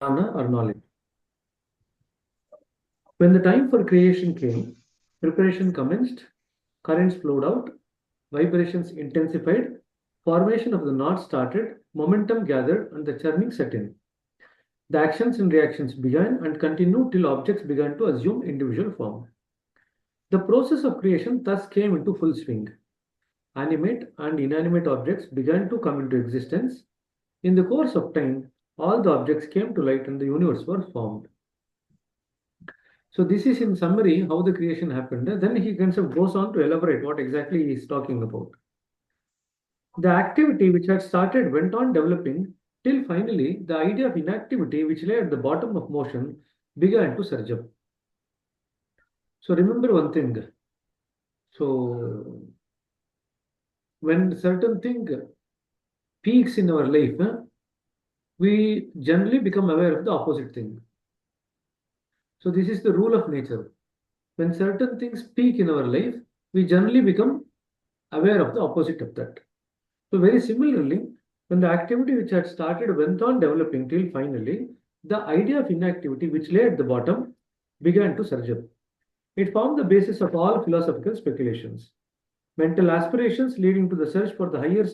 jnana or knowledge. When the time for creation came, preparation commenced, currents flowed out, vibrations intensified, formation of the knot started, momentum gathered, and the churning set in. The actions and reactions began and continued till objects began to assume individual form. The process of creation thus came into full swing. Animate and inanimate objects began to come into existence. In the course of time, all the objects came to light and the universe was formed. So this is in summary how the creation happened. Then he kind of goes on to elaborate what exactly he is talking about. The activity which had started went on developing till finally the idea of inactivity which lay at the bottom of motion began to surge up. So remember one thing. So when certain thing peaks in our life, we generally become aware of the opposite thing. So this is the rule of nature. When certain things peak in our life, we generally become aware of the opposite of that. So very similarly, when the activity which had started went on developing till finally, the idea of inactivity which lay at the bottom began to surge up. It formed the basis of all philosophical speculations. Mental aspirations leading to the search for the higher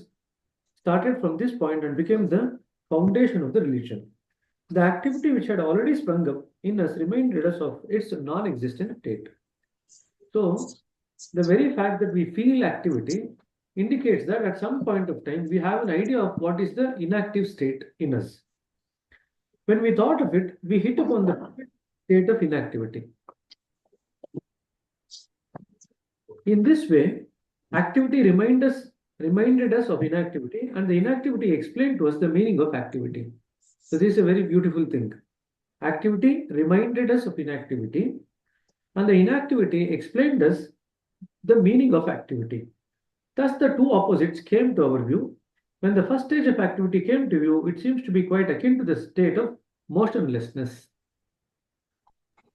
started from this point and became the foundation of the religion. The activity which had already sprung up in us reminded us of its non-existent state. So, the very fact that we feel activity indicates that at some point of time we have an idea of what is the inactive state in us. When we thought of it, we hit upon the state of inactivity. In this way, activity reminded us of inactivity, and the inactivity explained to us the meaning of activity. So this is a very beautiful thing. Activity reminded us of inactivity, and the inactivity explained us the meaning of activity. Thus, the two opposites came to our view. When the first stage of activity came to view, it seems to be quite akin to the state of motionlessness.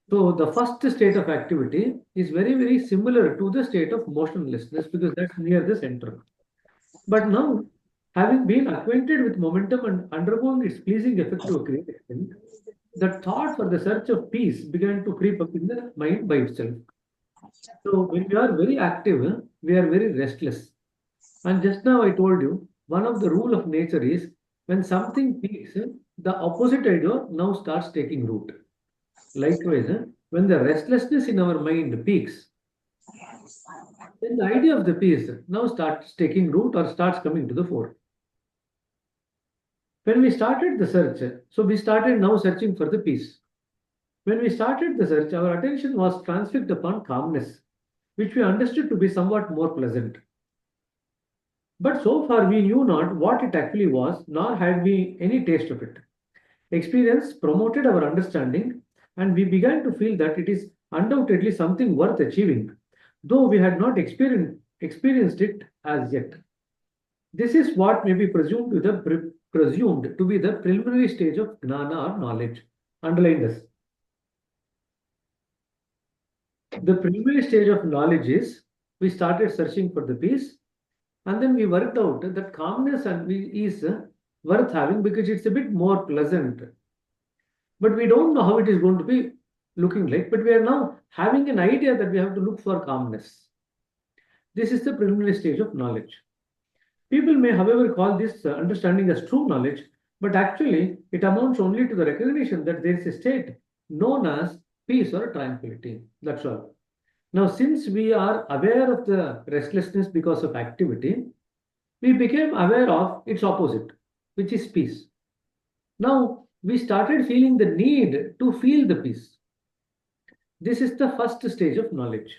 So, the first state of activity is very, very similar to the state of motionlessness because that's near the center. But now, having been acquainted with momentum and undergone its pleasing effect of creation, the thought for the search of peace began to creep up in the mind by itself. So when we are very active, we are very restless. And just now I told you, one of the rule of nature is when something peaks, the opposite idea now starts taking root. Likewise, when the restlessness in our mind peaks, then the idea of the peace now starts taking root or starts coming to the fore. When we started the search, so we started now searching for the peace. When we started the search, our attention was transfixed upon calmness, which we understood to be somewhat more pleasant. But so far we knew not what it actually was, nor had we any taste of it. Experience promoted our understanding, and we began to feel that it is undoubtedly something worth achieving, though we had not experienced it as yet. This is what may be presumed to be the preliminary stage of gnana or knowledge. Underline this. The preliminary stage of knowledge is we started searching for the peace, and then we worked out that calmness is worth having because it's a bit more pleasant. But we don't know how it is going to be looking like. But we are now having an idea that we have to look for calmness. This is the preliminary stage of knowledge. People may, however, call this understanding as true knowledge, but actually it amounts only to the recognition that there is a state known as peace or tranquility. That's all. Now, since we are aware of the restlessness because of activity, we became aware of its opposite, which is peace. Now, we started feeling the need to feel the peace. This is the first stage of knowledge.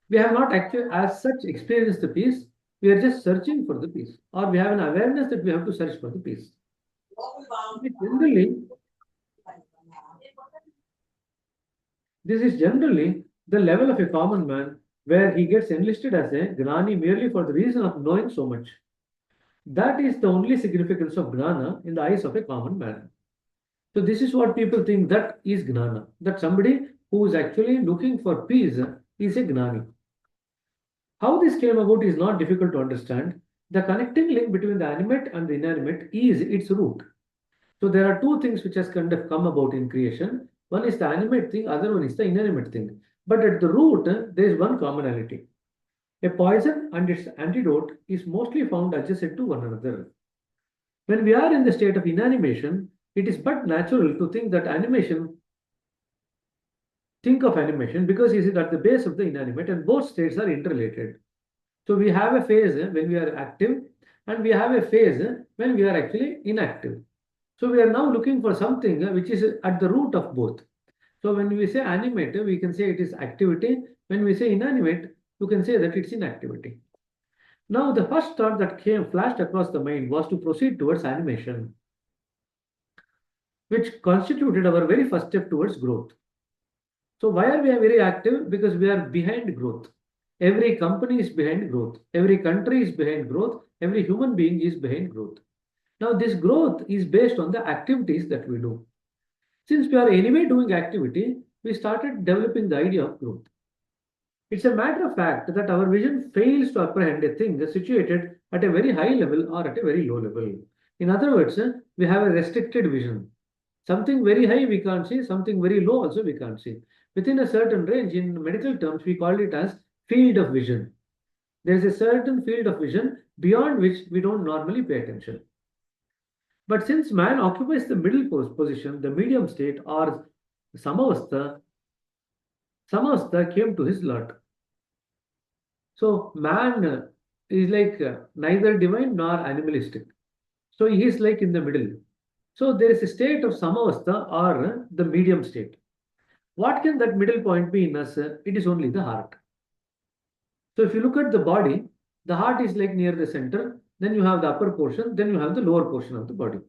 We have not actually, as such, experienced the peace. We are just searching for the peace, or we have an awareness that we have to search for the peace. Generally, this is generally the level of a common man where he gets enlisted as a Gnani merely for the reason of knowing so much. That is the only significance of Gnana in the eyes of a common man. So this is what people think that is Gnana, that somebody who is actually looking for peace is a Gnani. How this came about is not difficult to understand. The connecting link between the animate and the inanimate is its root. So there are two things which has kind of come about in creation. One is the animate thing, other one is the inanimate thing. But at the root, there is one commonality. A poison and its antidote is mostly found adjacent to one another. When we are in the state of inanimation, it is but natural to think of animation because it is at the base of the inanimate and both states are interrelated. So we have a phase when we are active and we have a phase when we are actually inactive. So we are now looking for something which is at the root of both. So when we say animate, we can say it is activity. When we say inanimate, you can say that it's inactivity. Now the first thought that flashed across the mind was to proceed towards animation, which constituted our very first step towards growth. So why are we very active? Because we are behind growth. Every company is behind growth. Every country is behind growth. Every human being is behind growth. Now this growth is based on the activities that we do. Since we are anyway doing activity, we started developing the idea of growth. It's a matter of fact that our vision fails to apprehend a thing situated at a very high level or at a very low level. In other words, we have a restricted vision. Something very high we can't see, something very low also we can't see. Within a certain range, in medical terms, we call it as field of vision. There is a certain field of vision beyond which we don't normally pay attention. But since man occupies the middle position, the medium state or samavastha, samavastha came to his lot. So man is like neither divine nor animalistic. So he is like in the middle. So there is a state of samavastha or the medium state. What can that middle point be in us? It is only the heart. So if you look at the body, the heart is like near the center, then you have the upper portion, then you have the lower portion of the body.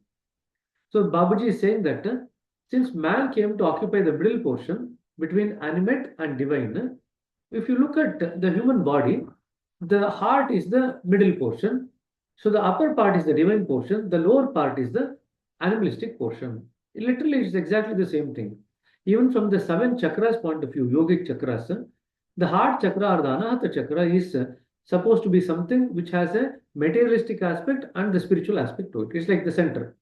So Babaji is saying that since man came to occupy the middle portion between animate and divine, if you look at the human body, the heart is the middle portion. So the upper part is the divine portion, the lower part is the animalistic portion. Literally, it's exactly the same thing. Even from the seven chakras point of view, yogic chakras, the heart chakra or the anahata chakra is supposed to be something which has a materialistic aspect and the spiritual aspect to it. It's like the center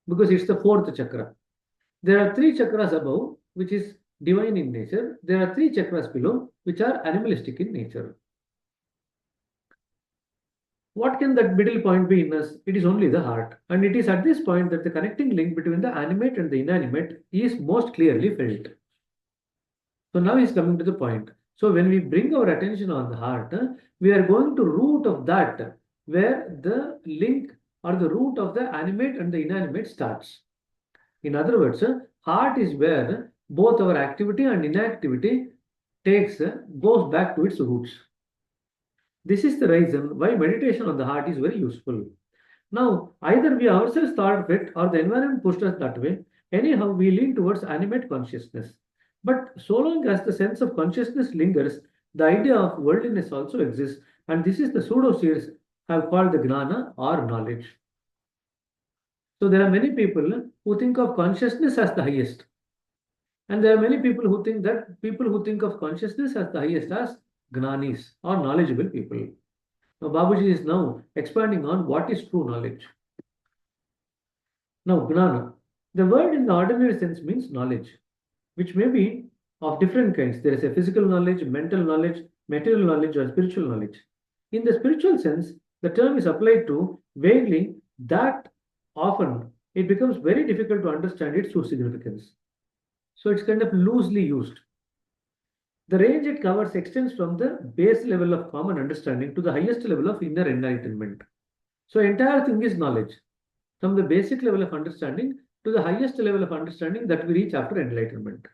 because it's the fourth chakra. There are three chakras above, which is divine in nature. There are three chakras below, which are animalistic in nature. What can that middle point be in us? It is only the heart. And it is at this point that the connecting link between the animate and the inanimate is most clearly felt. So now he's coming to the point. So when we bring our attention on the heart, we are going to root of that where the link or the root of the animate and the inanimate starts. In other words, heart is where both our activity and inactivity goes back to its roots. This is the reason why meditation on the heart is very useful. Now, either we ourselves thought of it or the environment pushed us that way. Anyhow, we lean towards animate consciousness. But so long as the sense of consciousness lingers, the idea of worldliness also exists, and this is the pseudo-seers have called the gnana or knowledge. So there are many people who think of consciousness as the highest. And there are many people who think of consciousness as the highest as gnanis or knowledgeable people. Now Babaji is now expanding on what is true knowledge. Now gnana, the word in the ordinary sense means knowledge, which may be of different kinds. There is a physical knowledge, mental knowledge, material knowledge, or spiritual knowledge. In the spiritual sense, the term is applied to vaguely that often it becomes very difficult to understand its true significance. So it's kind of loosely used. The range it covers extends from the base level of common understanding to the highest level of inner enlightenment. So entire thing is knowledge, from the basic level of understanding to the highest level of understanding that we reach after enlightenment.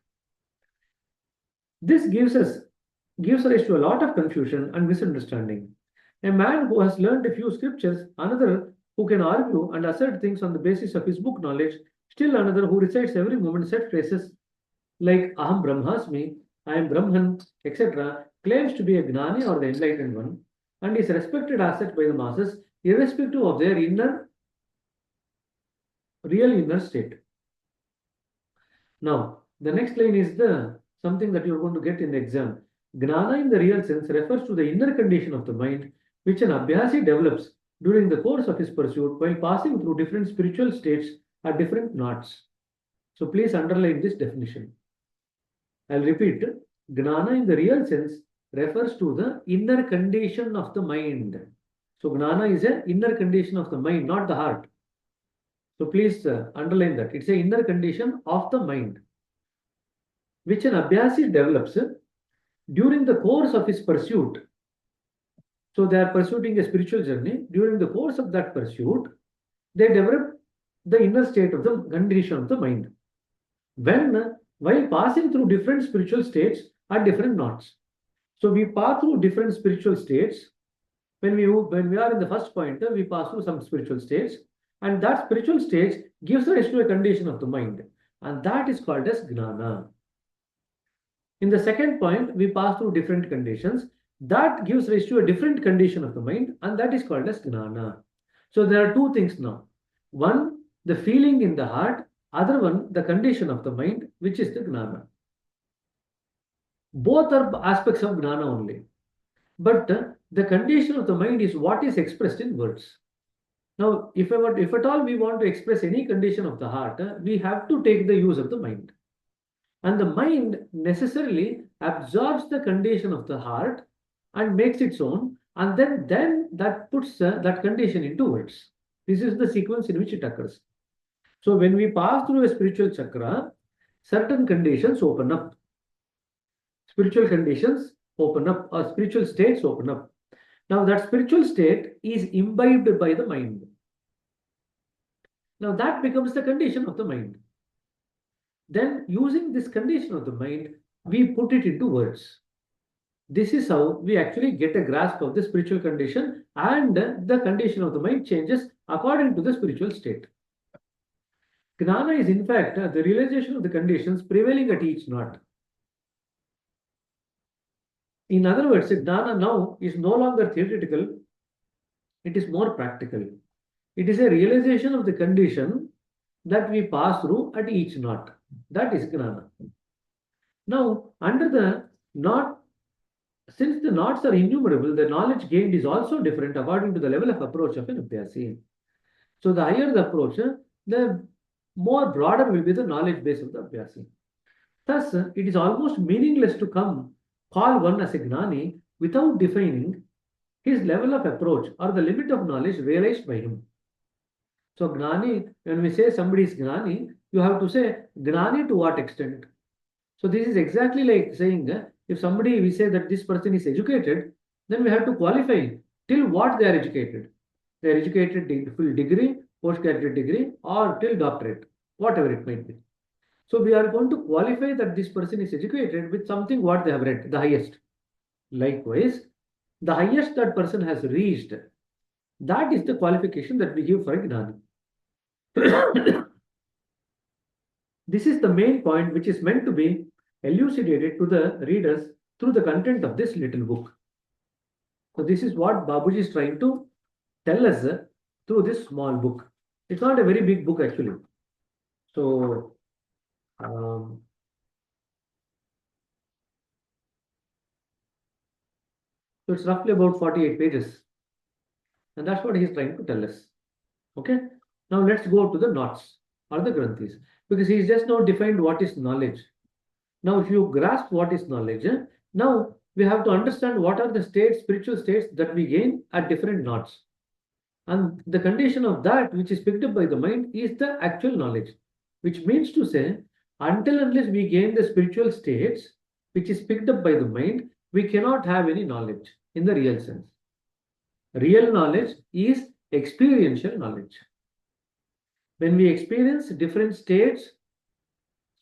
This gives rise to a lot of confusion and misunderstanding. A man who has learned a few scriptures, another who can argue and assert things on the basis of his book knowledge, still another who recites every moment set phrases like Aham Brahmasmi, I am Brahman, etc., claims to be a Gnani or the enlightened one and is respected as such by the masses, irrespective of their real inner state. Now, the next line is something that you're going to get in the exam. Gnana in the real sense refers to the inner condition of the mind, which an Abhyasi develops during the course of his pursuit while passing through different spiritual states are different knots. So please underline this definition. I'll repeat. Gnana in the real sense refers to the inner condition of the mind. So Gnana is an inner condition of the mind, not the heart. So please underline that. It's an inner condition of the mind, which an Abhyasi develops during the course of his pursuit. So they are pursuing a spiritual journey. During the course of that pursuit, they develop the inner state of the condition of the mind. While passing through different spiritual states at different knots. So we pass through different spiritual states. When we are in the first point, we pass through some spiritual states, and that spiritual stage gives rise to a condition of the mind, and that is called as gnana. In the second point, we pass through different conditions. That gives rise to a different condition of the mind, and that is called as gnana. So there are two things now. One, the feeling in the heart. Other one, the condition of the mind, which is the gnana. Both are aspects of gnana only. But the condition of the mind is what is expressed in words. Now, if at all we want to express any condition of the heart, we have to take the use of the mind. And the mind necessarily absorbs the condition of the heart and makes its own, and then that puts that condition into words. This is the sequence in which it occurs. So when we pass through a spiritual chakra, certain conditions open up. Spiritual conditions open up, or spiritual states open up. Now that spiritual state is imbibed by the mind. Now that becomes the condition of the mind. Then using this condition of the mind, we put it into words. This is how we actually get a grasp of the spiritual condition, and the condition of the mind changes according to the spiritual state. Gnana is in fact the realization of the conditions prevailing at each knot. In other words, Gnana now is no longer theoretical, it is more practical. It is a realization of the condition that we pass through at each knot. That is Gnana. Now, under the knot, since the knots are innumerable, the knowledge gained is also different according to the level of approach of an Abhyasi. So the higher the approach, the more broader will be the knowledge base of the Abhyasi. Thus, it is almost meaningless to call one as a Gnani without defining his level of approach or the limit of knowledge realized by him. So Gnani, when we say somebody is Gnani, you have to say Gnani to what extent. So this is exactly like saying if we say that this person is educated, then we have to qualify till what they are educated. They are educated full degree, postgraduate degree, or till doctorate, whatever it might be. So we are going to qualify that this person is educated with something what they have read, the highest. Likewise, the highest that person has reached, that is the qualification that we give for a Gnani. This is the main point which is meant to be elucidated to the readers through the content of this little book. So this is what Babuji is trying to tell us through this small book. It's not a very big book actually. So it's roughly about 48 pages. And that's what he is trying to tell us. Okay. Now let's go to the knots or the granthis, because he has just now defined what is knowledge. Now, if you grasp what is knowledge, now we have to understand what are the states, spiritual states that we gain at different knots. And the condition of that which is picked up by the mind is the actual knowledge, which means to say, until unless we gain the spiritual states which is picked up by the mind, we cannot have any knowledge in the real sense. Real knowledge is experiential knowledge. When we experience different states,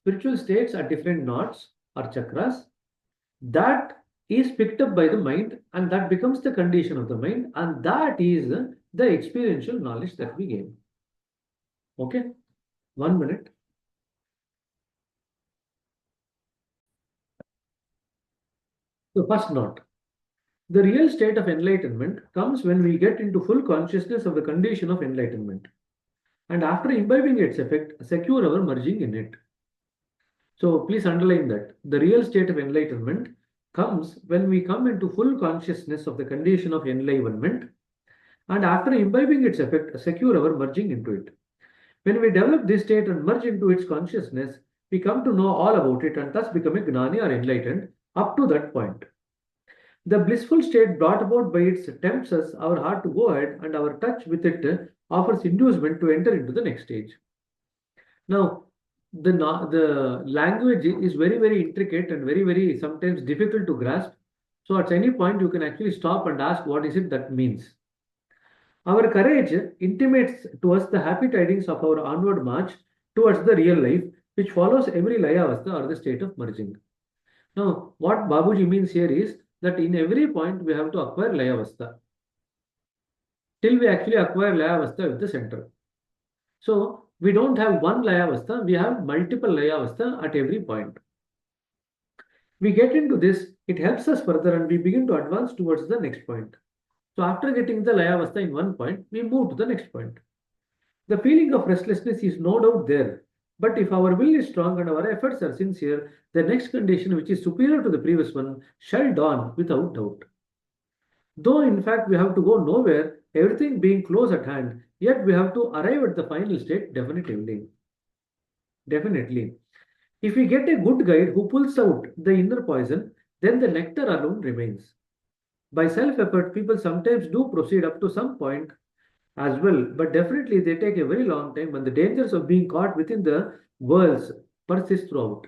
spiritual states at different knots or chakras, that is picked up by the mind, and that becomes the condition of the mind, and that is the experiential knowledge that we gain. Okay, 1 minute. The first knot. The real state of enlightenment comes when we get into full consciousness of the condition of enlightenment, and after imbibing its effect, secure our merging in it. So please underline that the real state of enlightenment comes when we come into full consciousness of the condition of enlivenment, and after imbibing its effect, secure our merging into it. When we develop this state and merge into its consciousness, we come to know all about it and thus become a gnani or enlightened up to that point. The blissful state brought about by it tempts us, our heart to go ahead, and our touch with it offers inducement to enter into the next stage. Now, the language is very, very intricate and very, very sometimes difficult to grasp. So, at any point, you can actually stop and ask what is it that means. Our courage intimates to us the happy tidings of our onward march towards the real life, which follows every layavastha or the state of merging. Now, what Babuji means here is that in every point we have to acquire layavastha till we actually acquire layavastha with the center. So, we don't have one layavastha, we have multiple layavastha at every point. We get into this, it helps us further and we begin to advance towards the next point. So after getting the layavastha in one point, we move to the next point. The feeling of restlessness is no doubt there, but if our will is strong and our efforts are sincere, the next condition, which is superior to the previous one, shall dawn without doubt. Though in fact we have to go nowhere, everything being close at hand, yet we have to arrive at the final state definitively. Definitely. If we get a good guide who pulls out the inner poison, then the nectar alone remains. By self-effort, people sometimes do proceed up to some point as well, but definitely they take a very long time and the dangers of being caught within the worlds persist throughout.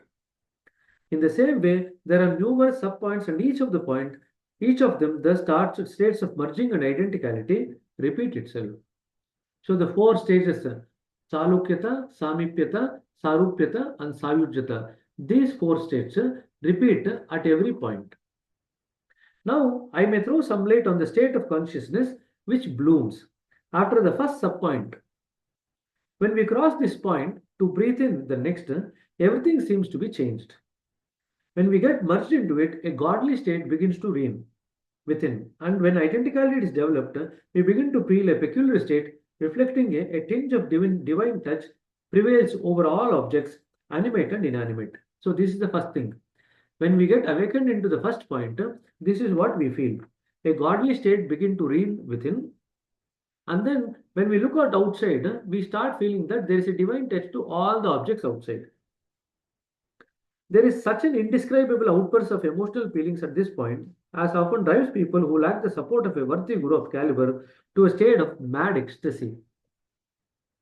In the same way, there are numerous sub-points and each of them thus starts states of merging and identicality repeat itself. So the four stages, Chalukyata, Samipyata, Sarupyata and Sayujyata, these four states repeat at every point. Now, I may throw some light on the state of consciousness which blooms after the first subpoint. When we cross this point to breathe in the next, everything seems to be changed. When we get merged into it, a godly state begins to reign within. And when identicality is developed, we begin to feel a peculiar state reflecting a tinge of divine touch prevails over all objects, animate and inanimate. So this is the first thing. When we get awakened into the first point, this is what we feel. A godly state begin to reign within. And then when we look at outside, we start feeling that there is a divine touch to all the objects outside. There is such an indescribable outburst of emotional feelings at this point, as often drives people who lack the support of a worthy guru of caliber to a state of mad ecstasy.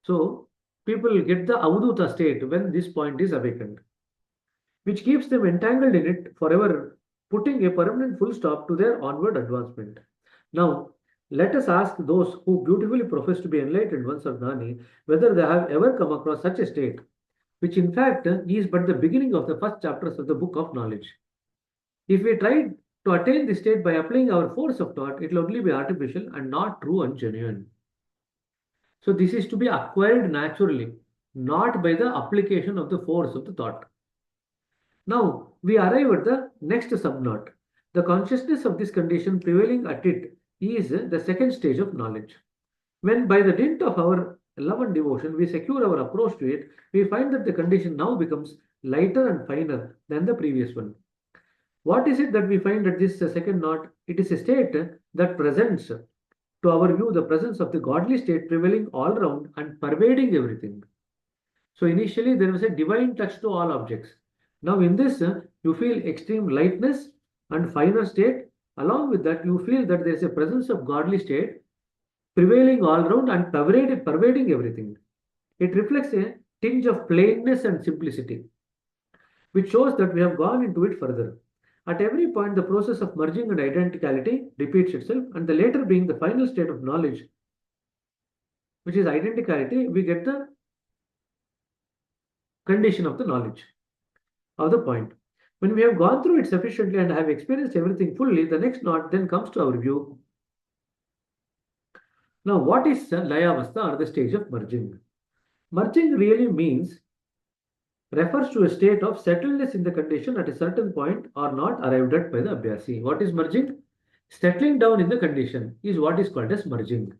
So, people get the avadhuta state when this point is awakened, which keeps them entangled in it forever, putting a permanent full stop to their onward advancement. Now, let us ask those who beautifully profess to be enlightened ones or Gnani whether they have ever come across such a state, which in fact is but the beginning of the first chapters of the book of knowledge. If we try to attain this state by applying our force of thought, it will only be artificial and not true and genuine. So this is to be acquired naturally, not by the application of the force of the thought. Now, we arrive at the next subknot. The consciousness of this condition prevailing at it is the second stage of knowledge. When by the dint of our love and devotion we secure our approach to it, we find that the condition now becomes lighter and finer than the previous one. What is it that we find at this second knot? It is a state that presents to our view the presence of the godly state prevailing all around and pervading everything. So initially there was a divine touch to all objects. Now in this, you feel extreme lightness and finer state. Along with that, you feel that there is a presence of godly state prevailing all around and pervading everything. It reflects a tinge of plainness and simplicity, which shows that we have gone into it further. At every point, the process of merging and identicality repeats itself, and the later being the final state of knowledge, which is identicality, we get the condition of the knowledge of the point. When we have gone through it sufficiently and have experienced everything fully, the next knot then comes to our view. Now, what is Layavastha or the stage of merging? Merging really refers to a state of settledness in the condition at a certain point or not arrived at by the Abhyasi. What is merging? Settling down in the condition is what is called as merging.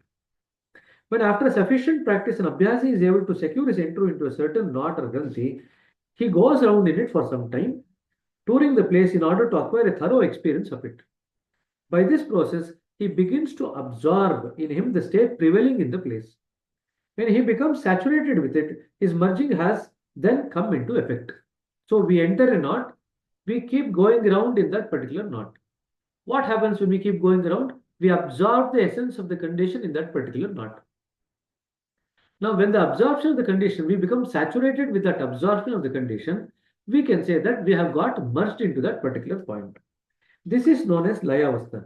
When after sufficient practice an Abhyasi is able to secure his entry into a certain knot or granthi, he goes around in it for some time, touring the place in order to acquire a thorough experience of it. By this process, he begins to absorb in him the state prevailing in the place. When he becomes saturated with it, his merging has then come into effect. So we enter a knot, we keep going around in that particular knot. What happens when we keep going around? We absorb the essence of the condition in that particular knot. Now, when the absorption of the condition, we become saturated with that absorption of the condition, we can say that we have got merged into that particular point. This is known as Layavastha.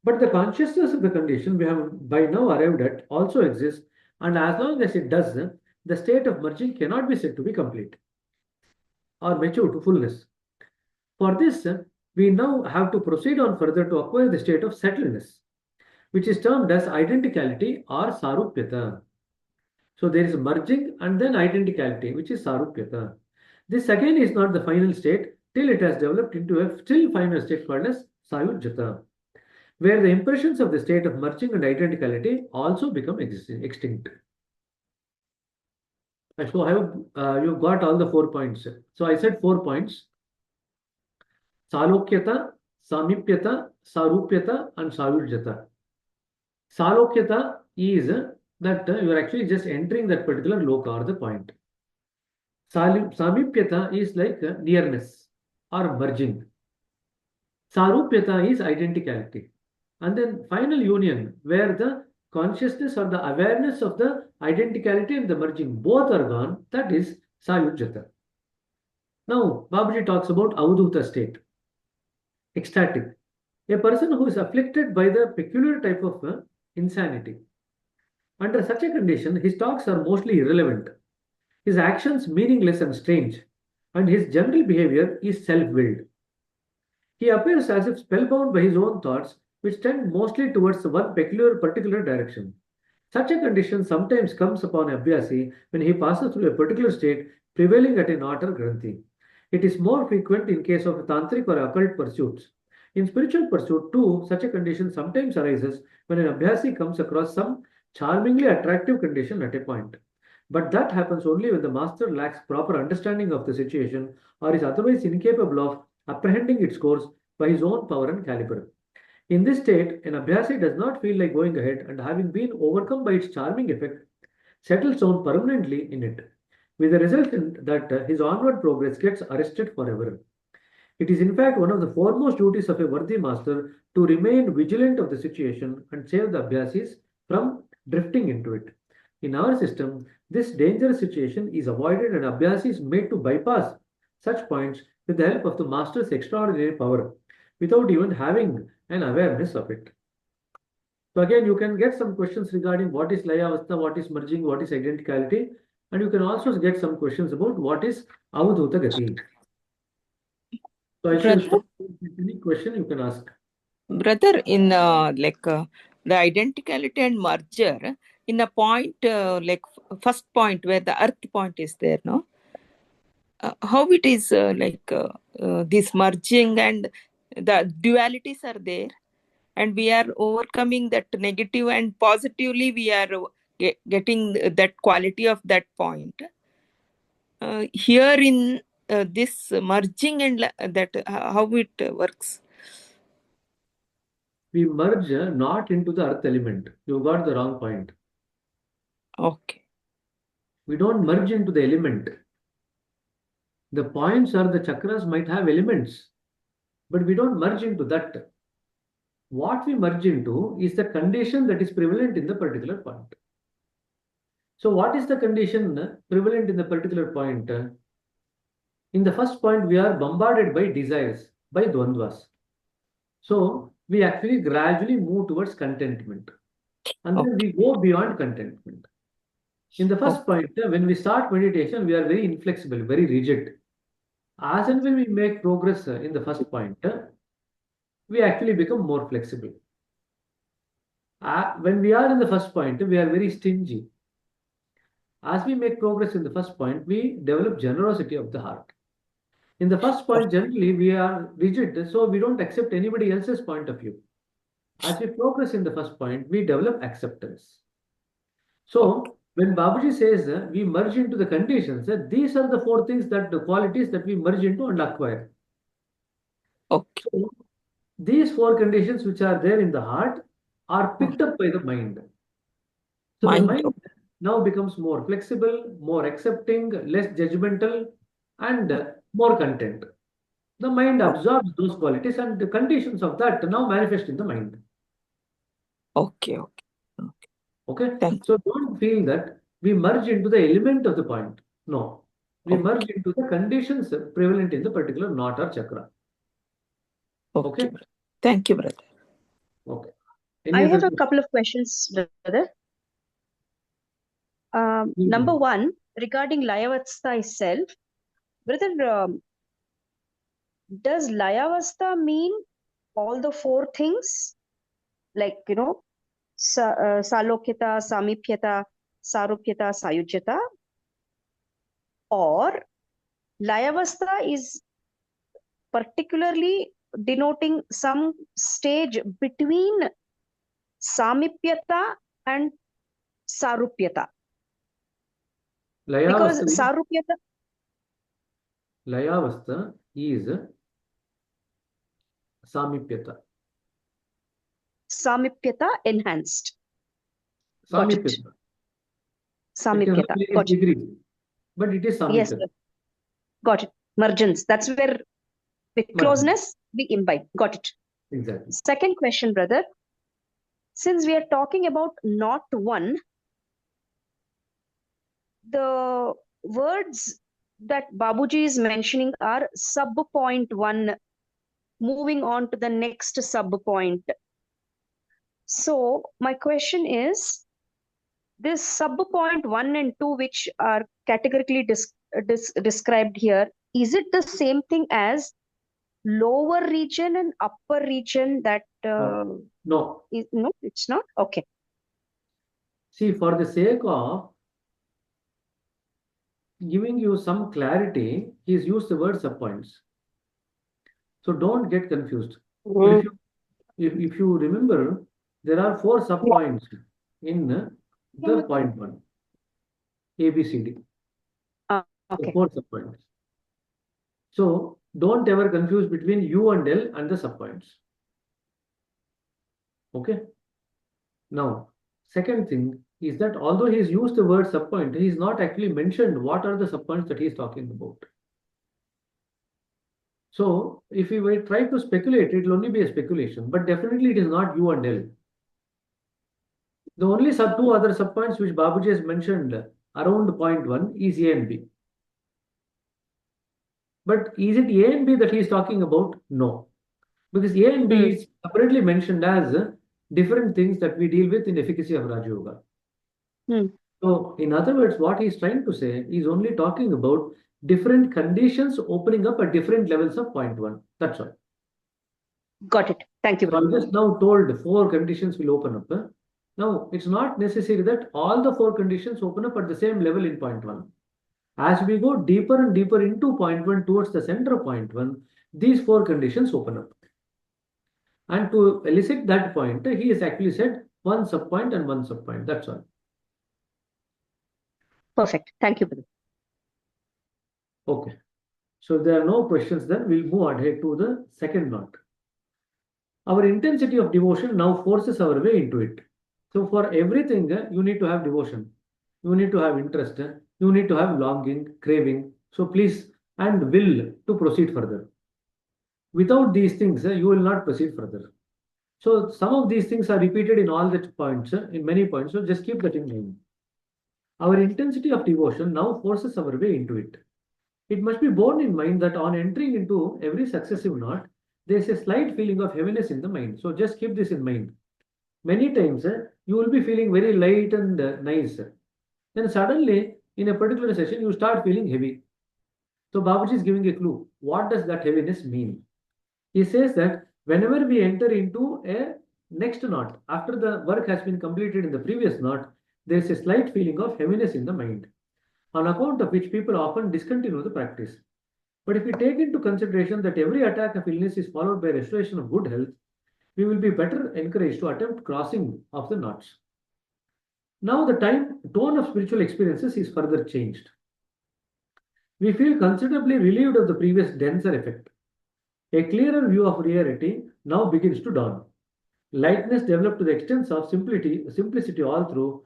But the consciousness of the condition we have by now arrived at also exists, and as long as it does, the state of merging cannot be said to be complete or mature to fullness. For this, we now have to proceed on further to acquire the state of settledness, which is termed as identicality or sarupyata. So there is merging and then identicality, which is sarupyata. This again is not the final state till it has developed into a still final state called as sayujjata, where the impressions of the state of merging and identicality also become extinct. So I hope you got all the 4 points. So I said 4 points: Salokyata, Samipyata, Sarupyata, and Sayurjata. Salokyata is that you are actually just entering that particular loka or the point. Samipyata is like nearness or merging. Sarupyata is identicality. And then final union, where the consciousness or the awareness of the identicality and the merging both are gone, that is Sayujjata. Now, Babaji talks about Avadhuta state, ecstatic. A person who is afflicted by the peculiar type of insanity. Under such a condition, his talks are mostly irrelevant, his actions meaningless and strange, and his general behavior is self-willed. He appears as if spellbound by his own thoughts, which tend mostly towards one peculiar particular direction. Such a condition sometimes comes upon a Abhyasi when he passes through a particular state prevailing at a knot or granthi. It is more frequent in case of tantric or occult pursuits. In spiritual pursuit, too, such a condition sometimes arises when an Abhyasi comes across some charmingly attractive condition at a point. But that happens only when the master lacks proper understanding of the situation or is otherwise incapable of apprehending its course by his own power and caliber. In this state, an Abhyasi does not feel like going ahead and having been overcome by its charming effect, settles down permanently in it, with the result that his onward progress gets arrested forever. It is in fact one of the foremost duties of a worthy master to remain vigilant of the situation and save the Abhyasis from drifting into it. In our system, this dangerous situation is avoided and Abhyasi is made to bypass such points with the help of the master's extraordinary power without even having an awareness of it. So again, you can get some questions regarding what is Layavastha, what is merging, what is identicality, and you can also get some questions about what is Avadhuta Gati. So I shall Brother, any question you can ask. brother, in the identicality and merger, in a point first point where the earth point is there, no? How it is this merging and the dualities are there, and we are overcoming that negative and positively we are getting that quality of that point. Here in this merging and that how it works. We merge not into the earth element. You got the wrong point. Okay. We don't merge into the element. The points or the chakras might have elements, but we don't merge into that. What we merge into is the condition that is prevalent in the particular point. So, what is the condition prevalent in the particular point? In the first point, we are bombarded by desires, by dvandvas. So, we actually gradually move towards contentment. And then we go beyond contentment. In the first point, when we start meditation, we are very inflexible, very rigid. As and when we make progress in the first point, we actually become more flexible. When we are in the first point, we are very stingy. As we make progress in the first point, we develop generosity of the heart. In the first point, generally, we are rigid, so we don't accept anybody else's point of view. As we progress in the first point, we develop acceptance. So, when Babaji says we merge into the conditions, these are the 4 things that the qualities that we merge into and acquire. Okay. So, these 4 conditions which are there in the heart are picked up by the mind. So, the mind now becomes more flexible, more accepting, less judgmental, and more content. The mind absorbs those qualities, and the conditions of that now manifest in the mind. Okay, okay, okay. Okay, Thank you. so don't feel that we merge into the element of the point. No, we merge Okay, into the conditions prevalent in the particular knot or chakra. okay, Okay, brother. Thank you, brother. okay. I Any have other a question? couple of questions, brother. Number Hmm. one, regarding Layavastha itself, brother, does Layavastha mean all the four things? Like, Salokyata, Samipyata, Sarupyata, Sayujyata? Or Layavastha is particularly denoting some stage between Samipyata and Sarupyata? Because Layavastha is Samipyata. Samipyata enhanced. Got it. Samipyata. It can Samipyata. have various Got it. degrees, but it is Yes, Samipyata. sir. Got it. Mergence. That's where with Mergence. closeness we imbibe. Got it. Exactly. Second question, brother. Since we are talking about not one, the words that Babuji is mentioning are sub point one, moving on to the next sub point. So my question is, this sub point 1 and 2, which are categorically described here, is it the same thing as lower region and upper region that No. no, it's not? Okay. See, for the sake of giving you some clarity, he's used the word subpoints. So don't get confused. But if you remember, there are 4 subpoints in the point 1, A, B, C, D. The Okay. 4 subpoints. So don't ever confuse between U and L and the subpoints. Okay. Now, second thing is that although he's used the word subpoint, he's not actually mentioned what are the subpoints that he's talking about. So if we were try to speculate, it will only be a speculation, but definitely it is not U and L. The only two other subpoints which Babuji has mentioned around point 1 is A and B. But is it A and B that he is talking about? No. Because A and B is separately mentioned as different things that we deal with in efficacy of Raja Yoga. So, in other words, what he's trying to say is only talking about different conditions opening up at different levels of point 1. That's all. Got it. Thank you. So I'm just now told 4 conditions will open up. Now, it's not necessary that all the 4 conditions open up at the same level in point 1. As we go deeper and deeper into point 1 towards the center of point 1, these 4 conditions open up. And to elicit that point, he has actually said 1 subpoint and 1 subpoint. That's all. Perfect. Thank you, brother. Okay. So if there are no questions, then we'll move ahead to the second knot. Our intensity of devotion now forces our way into it. So for everything, you need to have devotion. You need to have interest. You need to have longing, craving. So please, and will to proceed further. Without these things, you will not proceed further. So some of these things are repeated in all the points, in many points. So just keep that in mind. Our intensity of devotion now forces our way into it. It must be borne in mind that on entering into every successive knot, there is a slight feeling of heaviness in the mind. So just keep this in mind. Many times you will be feeling very light and nice. Then suddenly, in a particular session, you start feeling heavy. So Babaji is giving a clue. What does that heaviness mean? He says that whenever we enter into a next knot, after the work has been completed in the previous knot, there is a slight feeling of heaviness in the mind, on account of which people often discontinue the practice. But if we take into consideration that every attack of illness is followed by restoration of good health, we will be better encouraged to attempt crossing of the knots. Now the tone of spiritual experiences is further changed. We feel considerably relieved of the previous denser effect. A clearer view of reality now begins to dawn. Lightness developed to the extent of simplicity all through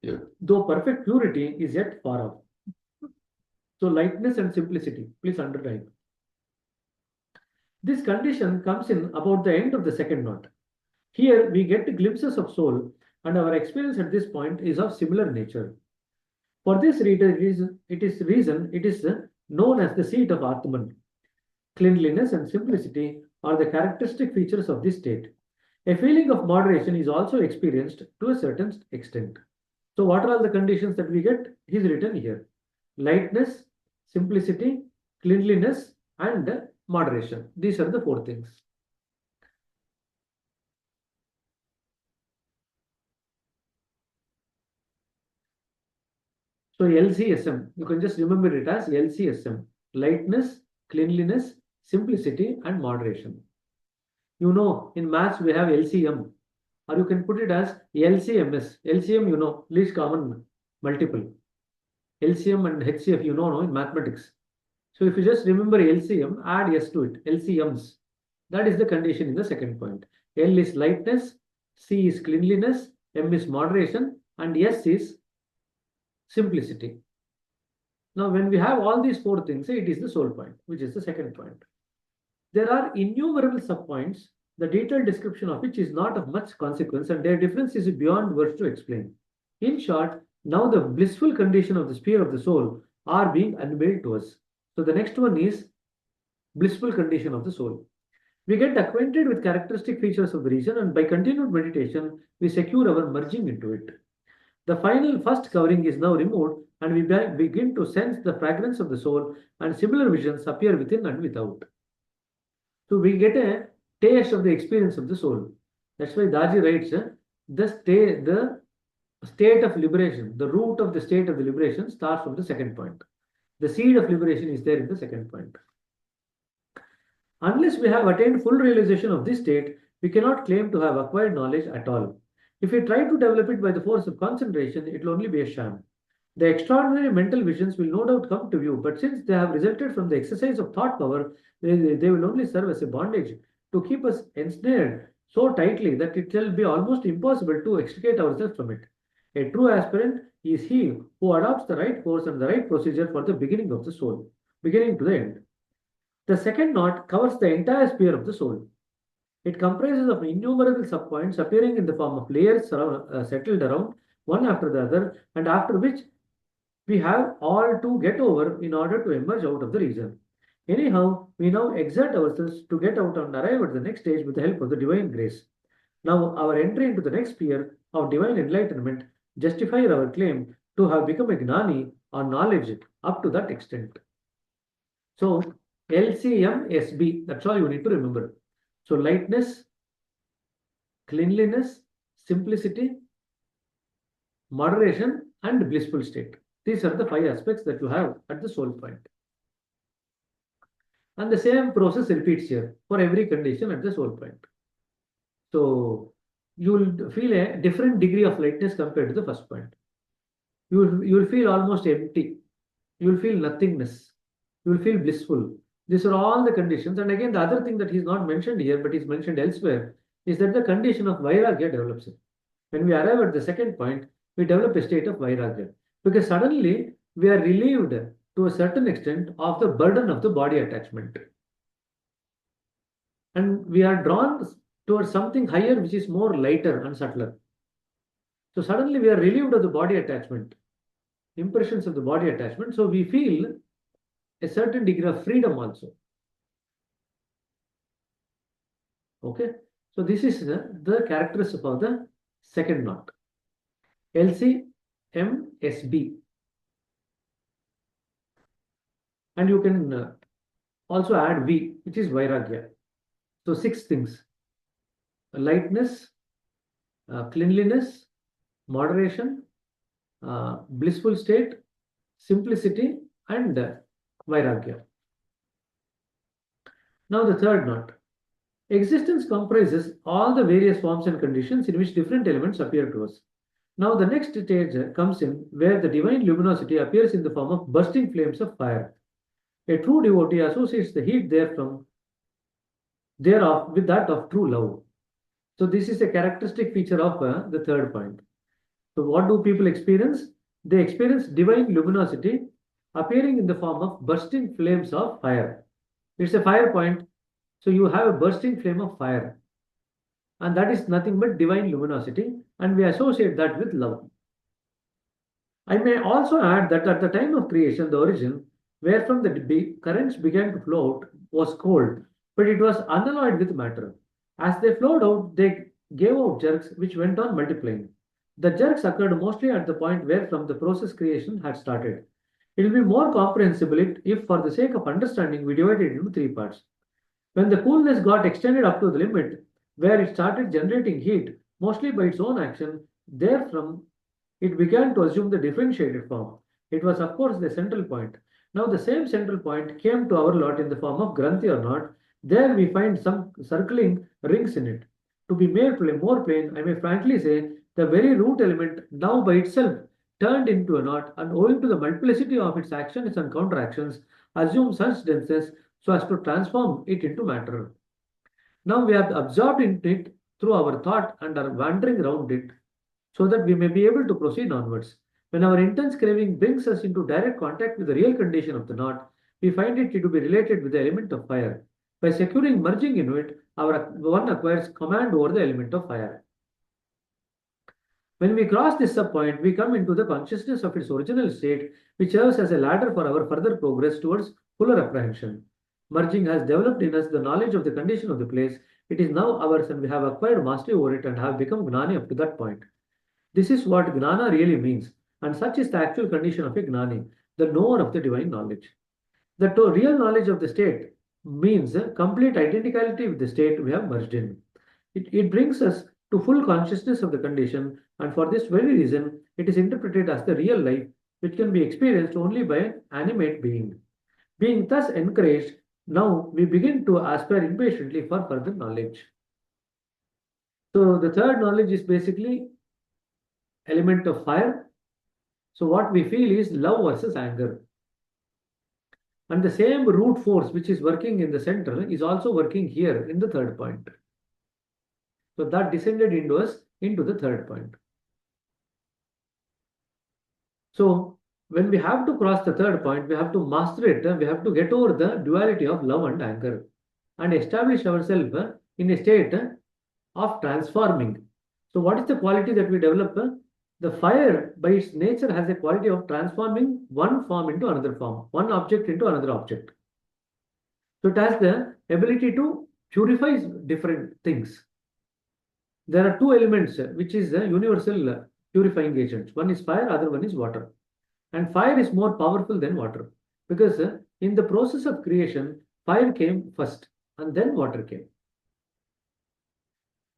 though perfect purity is yet far off. So lightness and simplicity, please underline. This condition comes in about the end of the second knot. Here we get glimpses of soul, and our experience at this point is of similar nature. For this reason, it is known as the seat of Atman. Cleanliness and simplicity are the characteristic features of this state. A feeling of moderation is also experienced to a certain extent. So, what are all the conditions that we get? Is written here: lightness, simplicity, cleanliness, and moderation. These are the four things. So LCSM, you can just remember it as LCSM: lightness, cleanliness, simplicity, and moderation. You know, in maths we have LCM, or you can put it as LCMS. LCM, you know, least common multiple. LCM and HCF, you know, no, in mathematics. So if you just remember LCM, add S to it, LCMs. That is the condition in the second point. L is lightness, C is cleanliness, M is moderation, and S is simplicity. Now, when we have all these four things, it is the soul point, which is the second point. There are innumerable subpoints, the detailed description of which is not of much consequence, and their difference is beyond words to explain. In short, now the blissful condition of the sphere of the soul are being unveiled to us. So the next one is blissful condition of the soul. We get acquainted with characteristic features of the region, and by continued meditation, we secure our merging into it. The final first covering is now removed, and we begin to sense the fragrance of the soul, and similar visions appear within and without. So we get a taste of the experience of the soul. That's why Daji writes, the state of liberation, the root of the state of the liberation starts from the second point. The seed of liberation is there in the second point. Unless we have attained full realization of this state, we cannot claim to have acquired knowledge at all. If we try to develop it by the force of concentration, it will only be a sham. The extraordinary mental visions will no doubt come to view, but since they have resulted from the exercise of thought power, they will only serve as a bondage to keep us ensnared so tightly that it will be almost impossible to extricate ourselves from it. A true aspirant is he who adopts the right course and the right procedure for the beginning of the soul, beginning to the end. The second knot covers the entire sphere of the soul. It comprises of innumerable subpoints appearing in the form of layers settled around one after the other, and after which we have all to get over in order to emerge out of the region. Anyhow, we now exert ourselves to get out and arrive at the next stage with the help of the divine grace. Now, our entry into the next sphere of divine enlightenment justifies our claim to have become a gnani or knowledge up to that extent. So, LCMSB, that's all you need to remember. So, lightness, cleanliness, simplicity, moderation, and blissful state. These are the 5 aspects that you have at the soul point. And the same process repeats here for every condition at the soul point. So you will feel a different degree of lightness compared to the first point. You will feel almost empty. You will feel nothingness. You will feel blissful. These are all the conditions. And again, the other thing that is not mentioned here, but is mentioned elsewhere, is that the condition of vairagya develops. When we arrive at the second point, we develop a state of vairagya. Because suddenly we are relieved to a certain extent of the burden of the body attachment. And we are drawn towards something higher, which is more lighter and subtler. So suddenly we are relieved of the body attachment, impressions of the body attachment. So we feel a certain degree of freedom also. Okay. So this is the characteristic of the second knot. LCMSB. And you can also add V, which is Vairagya. So 6 things: lightness, cleanliness, moderation, blissful state, simplicity, and Vairagya. Now the third knot. Existence comprises all the various forms and conditions in which different elements appear to us. Now the next stage comes in where the divine luminosity appears in the form of bursting flames of fire. A true devotee associates the heat thereof with that of true love. So this is a characteristic feature of the third point. So what do people experience? They experience divine luminosity appearing in the form of bursting flames of fire. It's a fire point. So you have a bursting flame of fire. And that is nothing but divine luminosity. And we associate that with love. I may also add that at the time of creation, the origin wherefrom the currents began to flow out was cold, but it was unalloyed with matter. As they flowed out, they gave out jerks which went on multiplying. The jerks occurred mostly at the point where from the process creation had started. It will be more comprehensible if, for the sake of understanding, we divide it into three parts. When the coolness got extended up to the limit, where it started generating heat, mostly by its own action, therefrom it began to assume the differentiated form. It was, of course, the central point. Now, the same central point came to our lot in the form of Granthi or knot. There we find some circling rings in it. To be more plain, I may frankly say the very root element now by itself turned into a knot and owing to the multiplicity of its actions and counteractions assumes such denseness so as to transform it into matter. Now we have absorbed into it through our thought and are wandering around it so that we may be able to proceed onwards. When our intense craving brings us into direct contact with the real condition of the knot, we find it to be related with the element of fire. By securing merging into it, one acquires command over the element of fire. When we cross this subpoint, we come into the consciousness of its original state, which serves as a ladder for our further progress towards fuller apprehension. Merging has developed in us the knowledge of the condition of the place. It is now ours and we have acquired mastery over it and have become Gnani up to that point. This is what Gnana really means, and such is the actual condition of a Gnani, the knower of the divine knowledge. The real knowledge of the state means complete identicality with the state we have merged in. It brings us to full consciousness of the condition, and for this very reason, it is interpreted as the real life, which can be experienced only by an animate being. Being thus encouraged, now we begin to aspire impatiently for further knowledge. So the third knowledge is basically element of fire. So what we feel is love versus anger. And the same root force which is working in the center is also working here in the third point. So that descended into us into the third point. So when we have to cross the third point, we have to master it. We have to get over the duality of love and anger and establish ourselves in a state of transforming. So what is the quality that we develop? The fire, by its nature, has a quality of transforming one form into another form, one object into another object. So it has the ability to purify different things. There are two elements which is universal purifying agents. One is fire, other one is water. And fire is more powerful than water because in the process of creation, fire came first and then water came.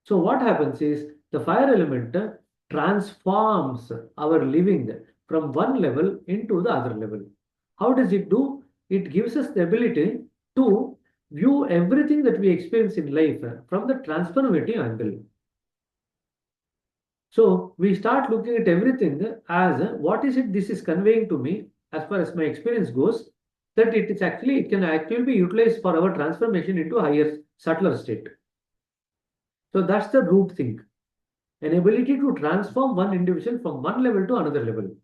So what happens is the fire element transforms our living from one level into the other level. How does it do? It gives us the ability to view everything that we experience in life from the transformative angle. So we start looking at everything as what is it this is conveying to me as far as my experience goes, that it can actually be utilized for our transformation into a higher, subtler state. So that's the root thing. An ability to transform one individual from one level to another level.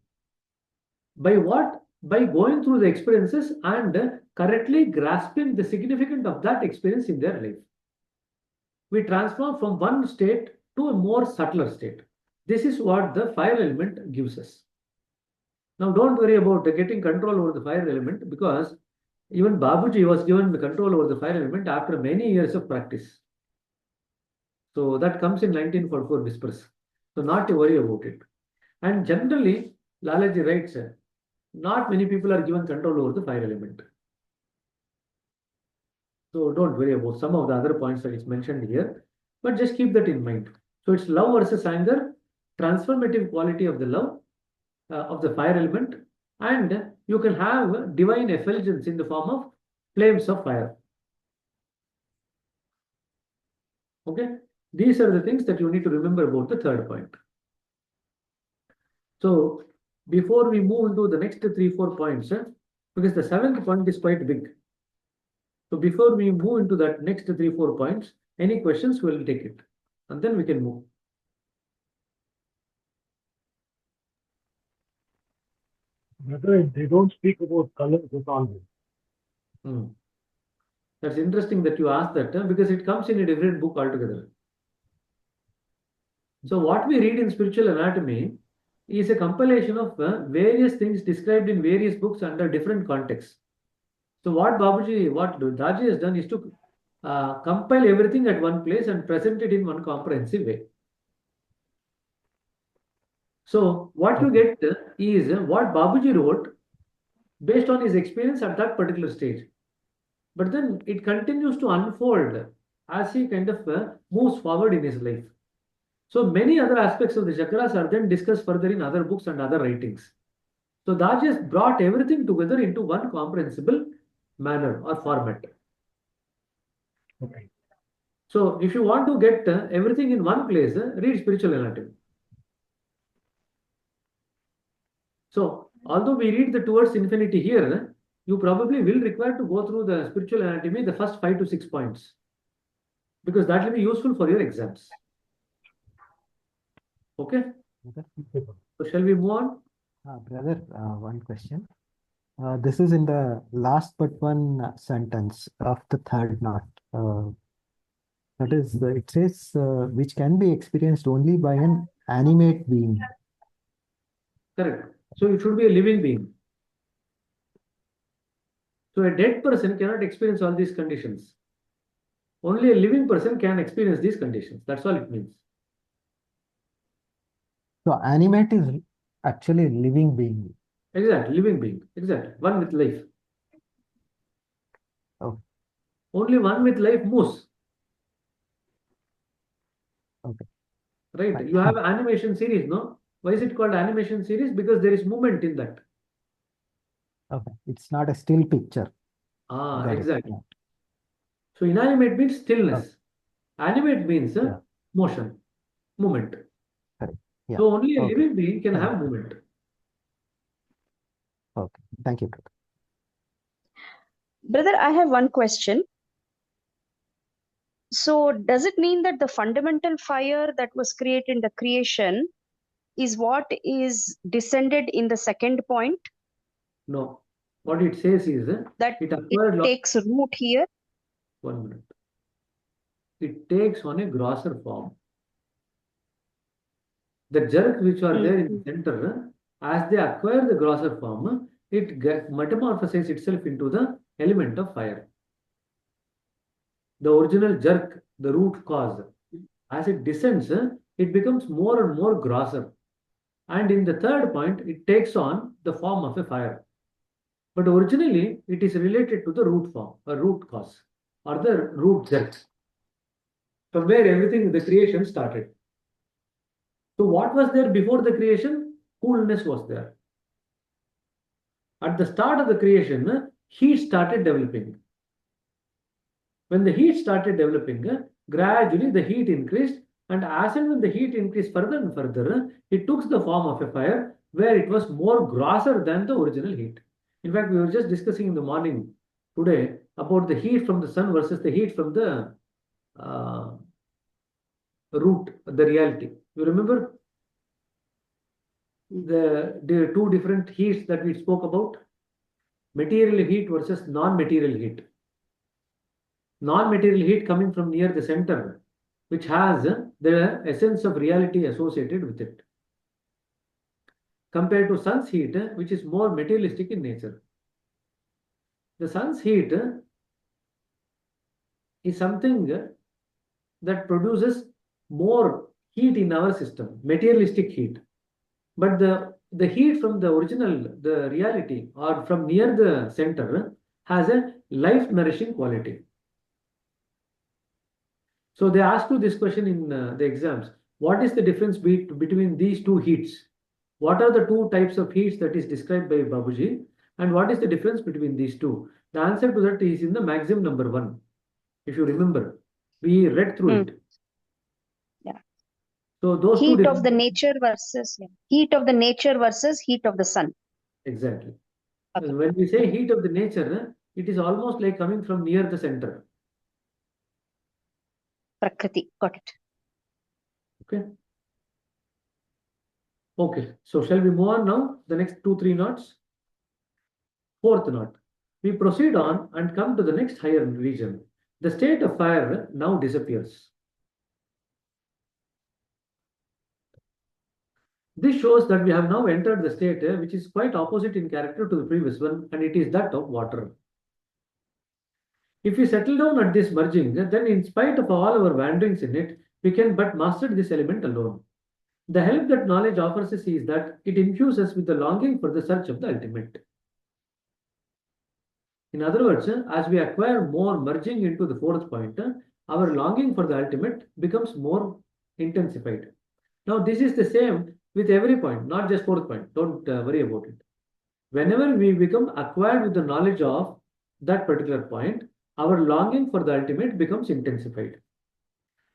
By what? By going through the experiences and correctly grasping the significance of that experience in their life. We transform from one state to a more subtler state. This is what the fire element gives us. Now don't worry about getting control over the fire element because even Babuji was given the control over the fire element after many years of practice. So that comes in 1944 whispers. So not to worry about it. And generally, Lalaji writes, not many people are given control over the fire element. So don't worry about some of the other points that is mentioned here, but just keep that in mind. So it's love versus anger, transformative quality of the love of the fire element, and you can have divine effulgence in the form of flames of fire. Okay, these are the things that you need to remember about the third point. So before we move into the next 3-4 points, because the seventh point is quite big. So before we move into that next 3-4 points, any questions, we'll take it and then we can move. They don't speak about colors at all. Hmm. That's interesting that you asked that because it comes in a different book altogether. So what we read in spiritual anatomy is a compilation of various things described in various books under different contexts. So what Daji has done is to compile everything at one place and present it in one comprehensive way. So what you get is what Babuji wrote based on his experience at that particular stage. But then it continues to unfold as he kind of moves forward in his life. So many other aspects of the chakras are then discussed further in other books and other writings. So Daj has brought everything together into one comprehensible manner or format. Okay. So if you want to get everything in one place, read spiritual anatomy. So although we read the towards infinity here, you probably will require to go through the spiritual anatomy, the first 5 to 6 points, because that will be useful for your exams. Okay. Okay. So shall we move on? Brother, one question. This is in the last but one sentence of the third knot. That is, it says, which can be experienced only by an animate being. Correct. So it should be a living being. So a dead person cannot experience all these conditions. Only a living person can experience these conditions. That's all it means. So animate is actually a living being. Exactly, living being. Exactly. One with life. Oh, Only one with life moves. okay. Right? Fine. You have animation series, no? Why is it called animation series? Because there is movement in that. Okay. It's not a still picture. Ah, Got it. exactly. Yeah. So inanimate means stillness. Animate means Yeah. motion, movement. Correct. Yeah. So only a Okay. living being can Thank have you. movement. Okay. Thank you, brother. Brother, I have one question. So, does it mean that the fundamental fire that was created in the creation is what is descended in the second point? No. What it says is That it it acquired takes root here? 1 minute. It takes on a grosser form. The jerks which are there in the center, as they acquire the grosser form, it metamorphoses itself into the element of fire. The original jerk, the root cause, as it descends, it becomes more and more grosser. And in the third point, it takes on the form of a fire. But originally, it is related to the root form, a root cause, or the root jerks, from where everything, the creation started. So what was there before the creation? Coolness was there. At the start of the creation, heat started developing. When the heat started developing, gradually the heat increased, and as and when the heat increased further and further, it took the form of a fire where it was more grosser than the original heat. In fact, we were just discussing in the morning today about the heat from the sun versus the heat from the uh, root, the reality. You remember the two different heats that we spoke about? Material heat versus non-material heat. Non-material heat coming from near the center, which has the essence of reality associated with it, compared to sun's heat, which is more materialistic in nature. The sun's heat is something that produces more heat in our system, materialistic heat. But the heat from the original, the reality, or from near the center, has a life nourishing quality. So they ask you this question in the exams. What is the difference between these two heats? What are the two types of heats that is described by Babuji? And what is the difference between these two? The answer to that is in the maxim number 1. If you remember, we read through it. Yeah. So those Heat two of the nature versus heat of the nature versus heat of the sun. Exactly. Okay. When we say heat of the nature, it is almost like coming from near the center. Prakriti. Got it. Okay. Okay. So shall we move on now? The next 2-3 knots. fourth knot. We proceed on and come to the next higher region. The state of fire now disappears. This shows that we have now entered the state which is quite opposite in character to the previous one, and it is that of water. If we settle down at this merging, then in spite of all our wanderings in it, we can but master this element alone. The help that knowledge offers us is that it infuses with the longing for the search of the ultimate. In other words, as we acquire more merging into the fourth point, our longing for the ultimate becomes more intensified. Now, this is the same with every point, not just fourth point. Don't worry about it. Whenever we become acquired with the knowledge of that particular point, our longing for the ultimate becomes intensified.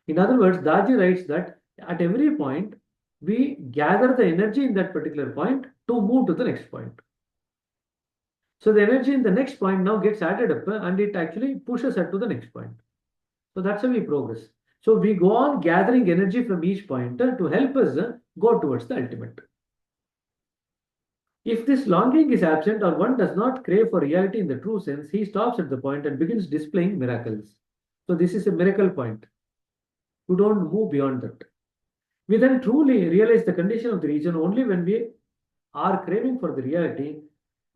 In other words, Daji writes that at every point, we gather the energy in that particular point to move to the next point. So the energy in the next point now gets added up and it actually pushes us to the next point. So that's how we progress. So we go on gathering energy from each point to help us go towards the ultimate. If this longing is absent or one does not crave for reality in the true sense, he stops at the point and begins displaying miracles. So this is a miracle point. You don't move beyond that. We then truly realize the condition of the region only when we are craving for the reality,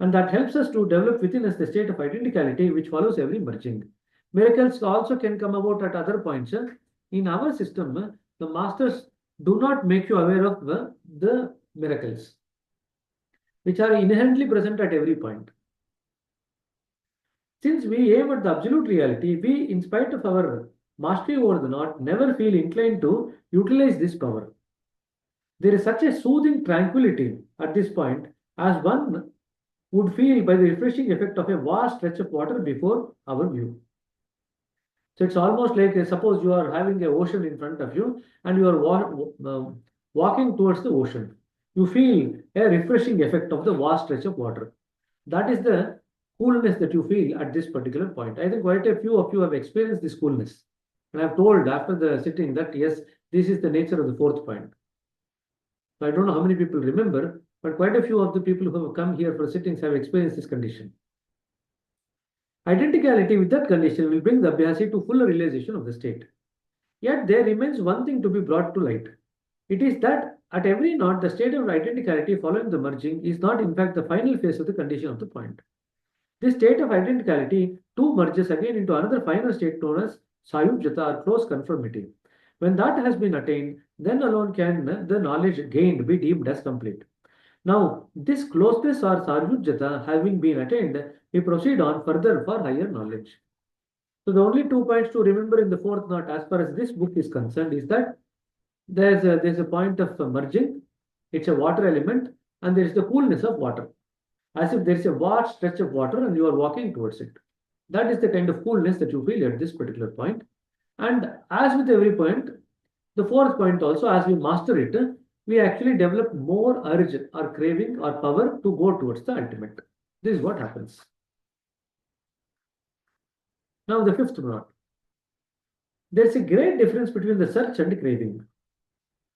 and that helps us to develop within us the state of identicality which follows every merging. Miracles also can come about at other points. In our system, the masters do not make you aware of the miracles, which are inherently present at every point. Since we aim at the absolute reality, we, in spite of our mastery over the knot, never feel inclined to utilize this power. There is such a soothing tranquility at this point as one would feel by the refreshing effect of a vast stretch of water before our view. So it's almost like suppose you are having an ocean in front of you and you are walking towards the ocean. You feel a refreshing effect of the vast stretch of water. That is the coolness that you feel at this particular point. I think quite a few of you have experienced this coolness. And I've told after the sitting that yes, this is the nature of the fourth point. So I don't know how many people remember, but quite a few of the people who have come here for sittings have experienced this condition. Identicality with that condition will bring the Abhyasi to fuller realization of the state. Yet there remains one thing to be brought to light. It is that at every knot, the state of identicality following the merging is not in fact the final phase of the condition of the point. This state of identicality too merges again into another final state known as Sayujjata or close conformity. When that has been attained, then alone can the knowledge gained be deemed as complete. Now, this closeness or Sarvujjata having been attained, we proceed on further for higher knowledge. So the only 2 points to remember in the fourth knot as far as this book is concerned is that there's a point of merging, it's a water element, and there is the coolness of water. As if there is a vast stretch of water and you are walking towards it. That is the kind of coolness that you feel at this particular point. And as with every point, the fourth point also, as we master it, we actually develop more urge or craving or power to go towards the ultimate. This is what happens. Now the fifth knot. There's a great difference between the search and craving.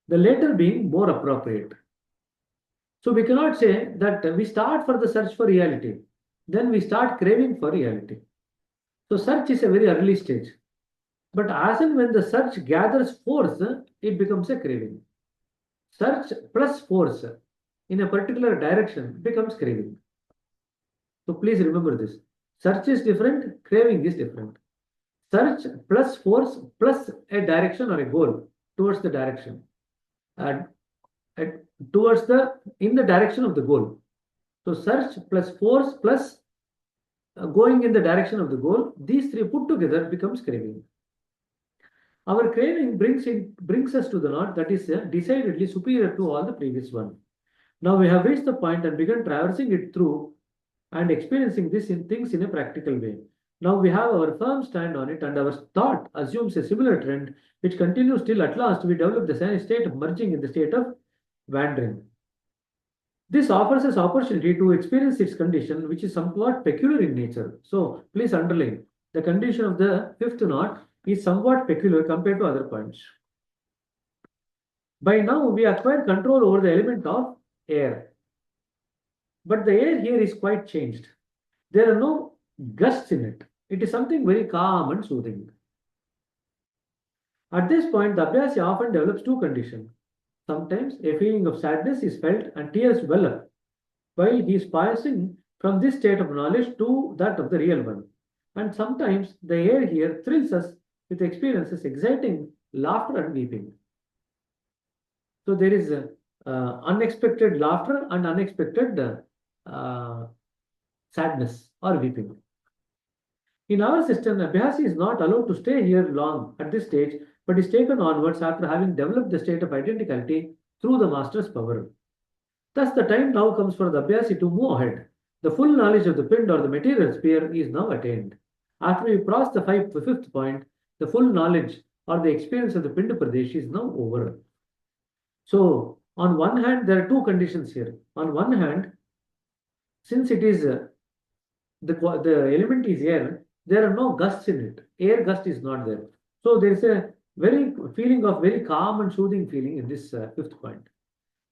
The latter being more appropriate. So we cannot say that we start for the search for reality, then we start craving for reality. So search is a very early stage. But as and when the search gathers force, it becomes a craving. Search plus force in a particular direction becomes craving. So please remember this. Search is different, craving is different. Search plus force plus a direction or a goal towards the direction. And in the direction of the goal. So search plus force plus going in the direction of the goal, these three put together becomes craving. Our craving brings us to the knot that is decidedly superior to all the previous one. Now we have reached the point and begun traversing it through and experiencing things in a practical way. Now we have our firm stand on it and our thought assumes a similar trend which continues till at last we develop the same state of merging in the state of wandering. This offers us opportunity to experience its condition which is somewhat peculiar in nature. So please underline the condition of the fifth knot is somewhat peculiar compared to other points. By now we acquire control over the element of air. But the air here is quite changed. There are no gusts in it. It is something very calm and soothing. At this point, the Abhyasi often develops two conditions. Sometimes a feeling of sadness is felt and tears well up, while he is passing from this state of knowledge to that of the real one. And sometimes the air here thrills us with experiences exciting laughter and weeping. So there is unexpected laughter and unexpected sadness or weeping. In our system, Abhyasi is not allowed to stay here long at this stage, but is taken onwards after having developed the state of identicality through the master's power. Thus, the time now comes for the Abhyasi to move ahead. The full knowledge of the pind or the material sphere is now attained. After we cross the fifth point, the full knowledge or the experience of the pind pradesh is now over. So, on one hand, there are two conditions here. On one hand, since it is the element is air, there are no gusts in it. Air gust is not there. So there is a very feeling of very calm and soothing feeling in this fifth point.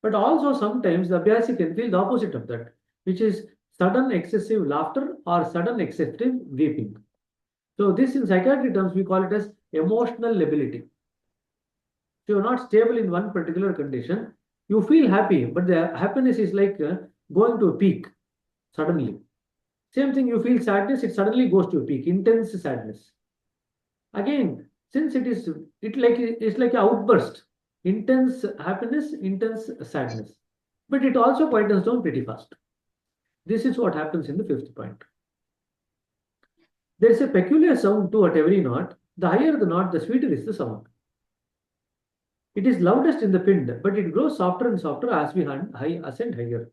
But also sometimes the Abhyasi can feel the opposite of that, which is sudden excessive laughter or sudden excessive weeping. So this in psychiatry terms we call it as emotional lability. So you're not stable in one particular condition. You feel happy, but the happiness is like going to a peak suddenly. Same thing, you feel sadness, it suddenly goes to a peak, intense sadness. Again, since it's like an outburst, intense happiness, intense sadness. But it also quietens down pretty fast. This is what happens in the fifth point. There is a peculiar sound too at every note. The higher the note, the sweeter is the sound. It is loudest in the pind, but it grows softer and softer as we ascend higher.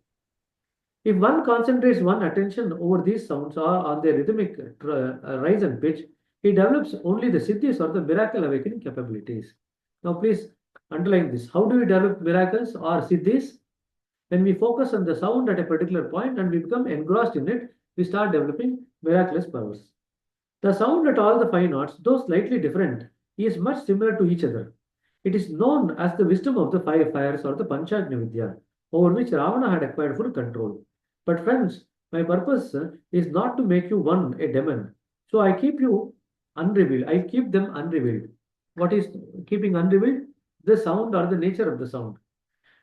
If one concentrates one attention over these sounds or on their rhythmic rise and pitch, he develops only the siddhis or the miracle awakening capabilities. Now please underline this. How do we develop miracles or siddhis? When we focus on the sound at a particular point and we become engrossed in it, we start developing miraculous powers. The sound at all the five notes, though slightly different, is much similar to each other. It is known as the wisdom of the five fires or the Panchagni Vidya, over which Ravana had acquired full control. But friends, my purpose is not to make you one a demon. So I keep you unrevealed. I keep them unrevealed. What is keeping unrevealed? The sound or the nature of the sound.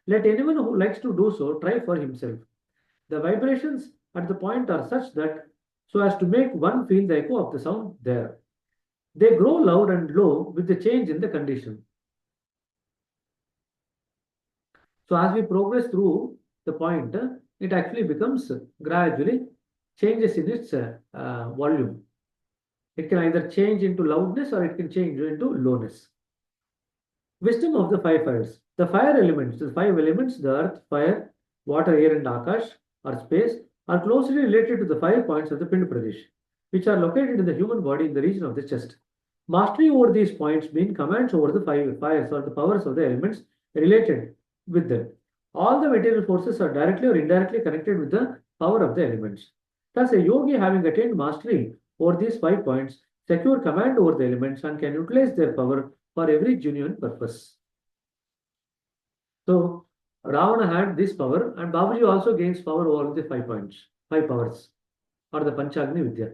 Let anyone who likes to do so try for himself. The vibrations at the point are such that so as to make one feel the echo of the sound there. They grow loud and low with the change in the condition. So as we progress through the point, it actually becomes gradually changes in its volume. It can either change into loudness or it can change into lowness. Wisdom of the five fires. The fire elements, the five elements, the earth, fire, water, air, and akash, or space, are closely related to the 5 points of the Pind Pradesh, which are located in the human body in the region of the chest. Mastery over these points means commands over the five fires or the powers of the elements related with them. All the material forces are directly or indirectly connected with the power of the elements. Thus, a yogi having attained mastery over these 5 points secure command over the elements and can utilize their power for every genuine purpose. So, Ravana had this power, and Babaji also gains power over the 5 points, 5 powers, or the Panchagni Vidya.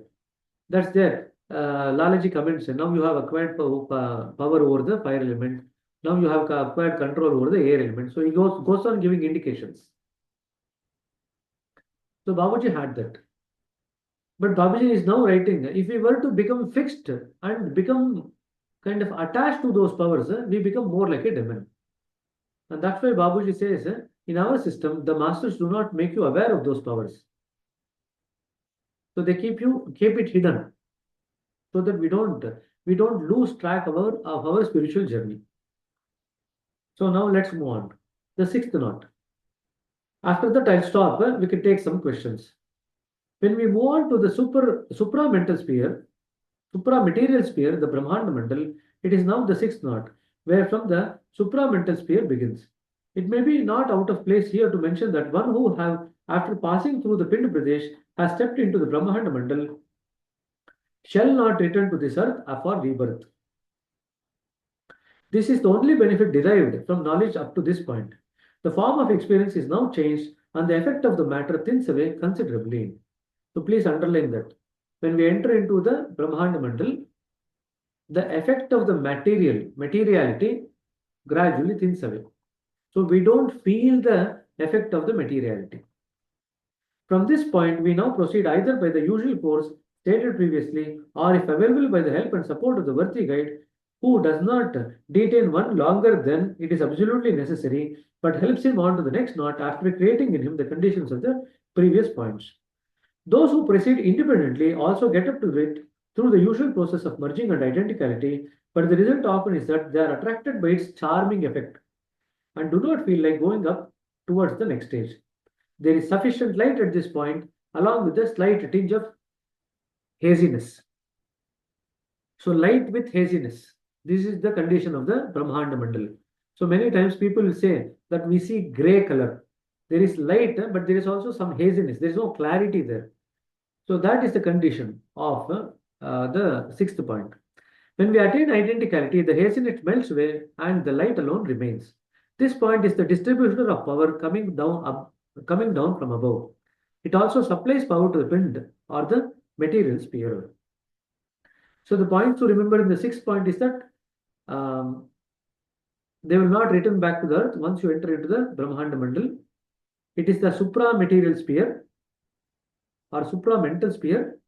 That's there. Lalaji comments, now you have acquired power over the fire element. Now you have acquired control over the air element. So he goes on giving indications. So Babaji had that. But Babaji is now writing, if we were to become fixed and become kind of attached to those powers, we become more like a demon. And that's why Babaji says, in our system, the masters do not make you aware of those powers. So they keep it hidden, so that we don't lose track of our spiritual journey. So now let's move on. The 6th note. After that, I'll stop. We can take some questions. When we move on to the supra-mental sphere, supra-material sphere, the Brahmanda Mandal, it is now the 6th note, where from the supra-mental sphere begins. It may be not out of place here to mention that one who have, after passing through the Pind Pradesh, has stepped into the Brahmanda Mandal, shall not return to this earth for rebirth. This is the only benefit derived from knowledge up to this point. The form of experience is now changed and the effect of the matter thins away considerably. So So please underline that. When we enter into the Brahmanda Mandal, the effect of the materiality gradually thins away. So we don't feel the effect of the materiality. From this point, we now proceed either by the usual course stated previously, or if available by the help and support of the worthy guide, who does not detain one longer than it is absolutely necessary, but helps him on to the next knot after creating in him the conditions of the previous points. Those who proceed independently also get up to it through the usual process of merging and identicality, but the result often is that they are attracted by its charming effect and do not feel like going up towards the next stage. There is sufficient light at this point, along with a slight tinge of haziness. So, light with haziness. This is the condition of the Brahmanda Mandal. So, many times people will say that we see grey color. There is light, but there is also some haziness. There is no clarity there. So, that is the condition of the sixth point. When we attain identicality, the haziness melts away and the light alone remains. This point is the distribution of power coming down from above. It also supplies power to the pind or the material sphere. So the point to remember in the sixth point is that they will not return back to the earth once you enter into the Brahmanda Mandal. It is the supra-material sphere or supra-mental sphere.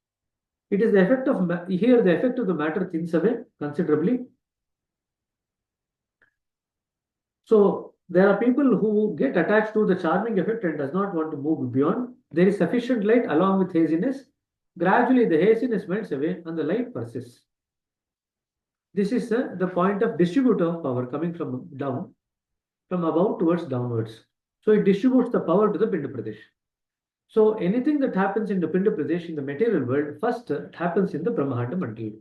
It is the effect of here the effect of the matter thins away considerably. So there are people who get attached to the charming effect and does not want to move beyond. There is sufficient light along with haziness. Gradually the haziness melts away and the light persists. This is the point of distributive power coming from down, from above towards downwards. So it distributes the power to the Pinda Pradesh. So anything that happens in the Pinda Pradesh in the material world, first happens in the Brahmanda Mandal.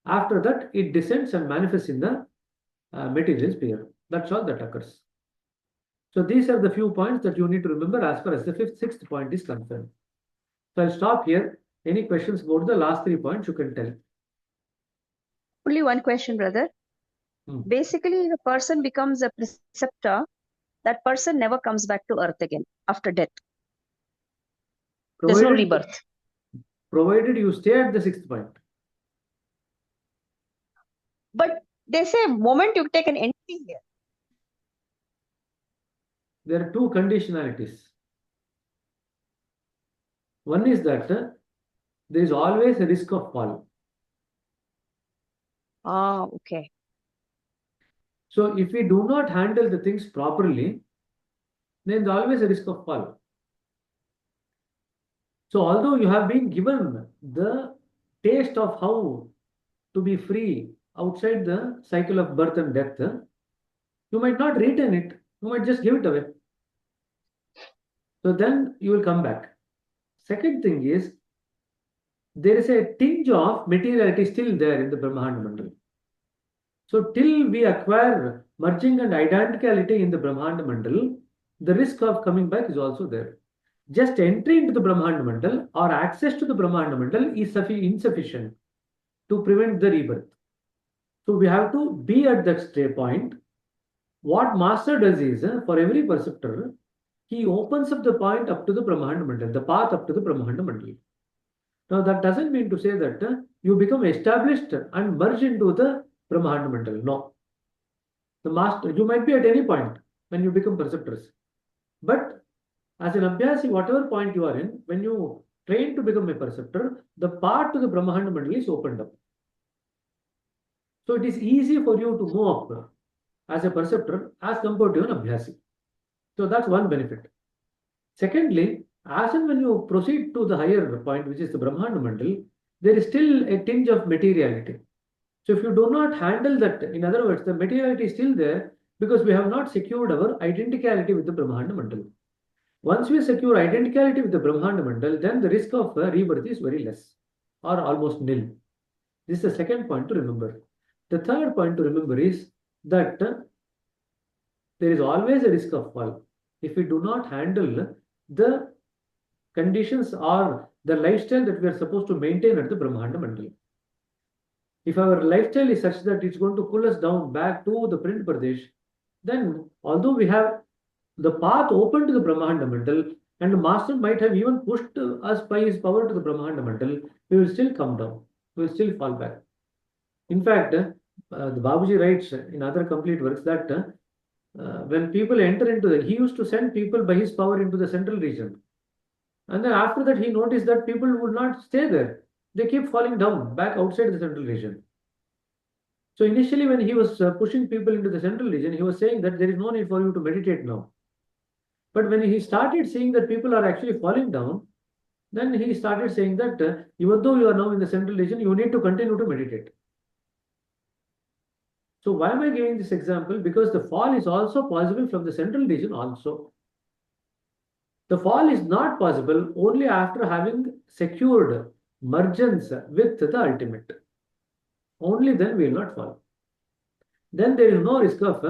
After that, it descends and manifests in the material sphere. That's all that occurs. So these are the few points that you need to remember as far as the sixth point is concerned. So I'll stop here. Any questions about the last 3 points you can tell. Only one question, brother. Basically, the person becomes a preceptor. That person never comes back to earth again after death. There's no rebirth. Provided you stay at the sixth point. But they say moment you take an entry here. There are two conditionalities. One is that there is always a risk of fall. Ah, okay. So if we do not handle the things properly, then there is always a risk of fall. So although you have been given the taste of how to be free outside the cycle of birth and death, you might not retain it. You might just give it away. So then you will come back. Second thing is, there is a tinge of materiality still there in the Brahmanda Mandal. So till we acquire merging and identicality in the Brahmanda Mandal, the risk of coming back is also there. Just entry into the Brahmanda Mandal or access to the Brahmanda Mandal is insufficient to prevent the rebirth. So we have to be at that point. What master does is, for every perceptor, he opens up the point up to the Brahmanda Mandal, the path up to the Brahmanda Mandal. Now that doesn't mean to say that you become established and merge into the Brahmanda Mandal. No. The master, you might be at any point when you become perceptors. But as an Abhyasi, whatever point you are in, when you train to become a perceptor, the path to the Brahmanda Mandal is opened up. So it is easy for you to move up as a perceptor as compared to an Abhyasi. So that's one benefit. Secondly, as and when you proceed to the higher point, which is the Brahmanda Mandal, there is still a tinge of materiality. So if you do not handle that, in other words, the materiality is still there because we have not secured our identicality with the Brahmanda Mandal. Once we secure identicality with the Brahmanda Mandal, then the risk of rebirth is very less or almost nil. This is the second point to remember. The third point to remember is that there is always a risk of fall if we do not handle the conditions or the lifestyle that we are supposed to maintain at the Brahmanda Mandal. If our lifestyle is such that it's going to pull us down back to the Print Pradesh, then although we have the path open to the Brahmanda Mandal, And the master might have even pushed us by his power to the Brahmanda Mandal. We will still come down. We will still fall back. In fact, the Babuji writes in other complete works that when people enter into he used to send people by his power into the central region. And then after that, he noticed that people would not stay there. They keep falling down back outside the central region. So initially, when he was pushing people into the central region, he was saying that there is no need for you to meditate now. But when he started seeing that people are actually falling down, then he started saying that even though you are now in the central region, you need to continue to meditate. So why am I giving this example? Because the fall is also possible from the central region also. The fall is not possible only after having secured mergence with the ultimate. Only then we will not fall. Then there is no risk of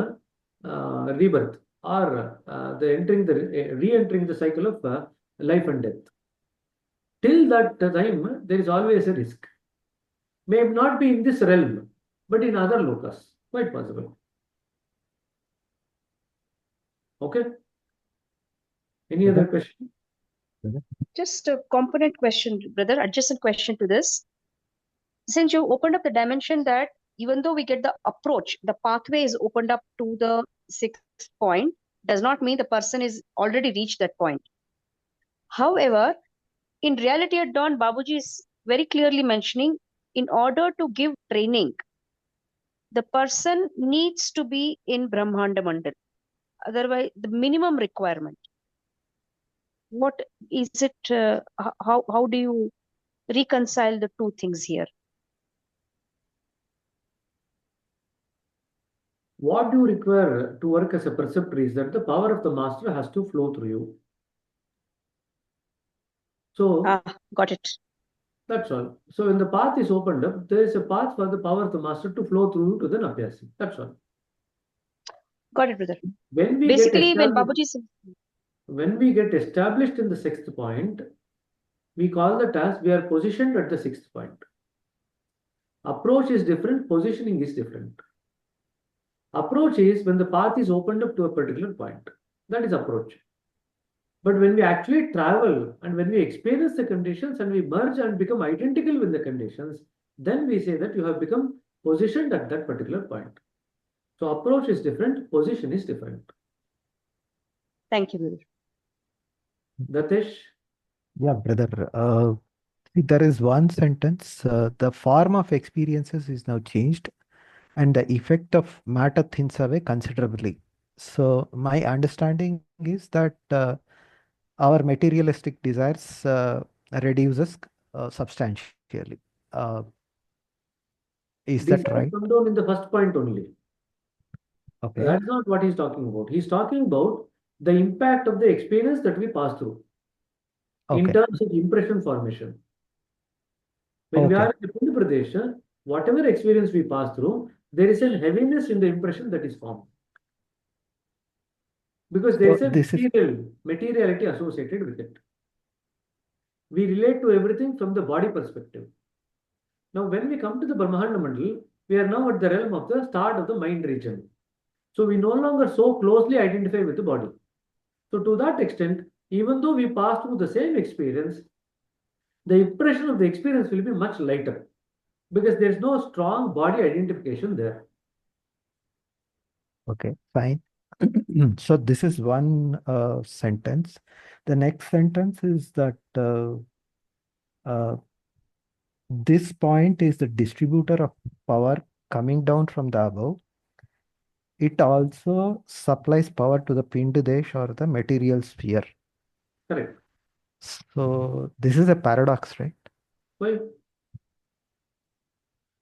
rebirth or re-entering the cycle of life and death. Till that time, there is always a risk. May not be in this realm, but in other lokas. Quite possible. Okay. Any other question? Just a component question, brother, adjacent question to this. Since you opened up the dimension that even though we get the approach, the pathway is opened up to the sixth point, does not mean the person is already reached that point. However, in reality at dawn, Babuji is very clearly mentioning in order to give training, the person needs to be in Brahmanda Mandal. Otherwise, the minimum requirement. What is it? How do you reconcile the two things here? What you require to work as a preceptor is that the power of the master has to flow through you. So got it. That's all. So when the path is opened up, there is a path for the power of the master to flow through to the Abhyasi. That's all. Got it, brother. When we Basically, get when Babuji says, when we get established in the sixth point, we call that as we are positioned at the sixth point. Approach is different, positioning is different. Approach is when the path is opened up to a particular point. That is approach. But when we actually travel and when we experience the conditions and we merge and become identical with the conditions, then we say that you have become positioned at that particular point. So approach is different, position is different. Thank you, brother. Datesh? Yeah, brother. See, there is one sentence. The form of experiences is now changed, and the effect of matter thins away considerably. So my understanding is that our materialistic desires reduces substantially. Is that Desires right? come down in the first point only. Okay. That's not what he's talking about. He's talking about the impact of the experience that we pass through in Okay. terms of impression formation. When we Okay. are in the Punya Pradesh, whatever experience we pass through, there is a heaviness in the impression that is formed. Because there is So a this is materiality associated with it. We relate to everything from the body perspective. Now, when we come to the Brahmanda Mandal, we are now at the realm of the start of the mind region. So we no longer so closely identify with the body. So to that extent, even though we pass through the same experience, the impression of the experience will be much lighter because there is no strong body identification there. okay, fine. So this is one sentence. The next sentence is that this point is the distributor of power coming down from the above. It also supplies power to the Pindadesh or the material sphere. Correct. So this is a paradox, right? Why?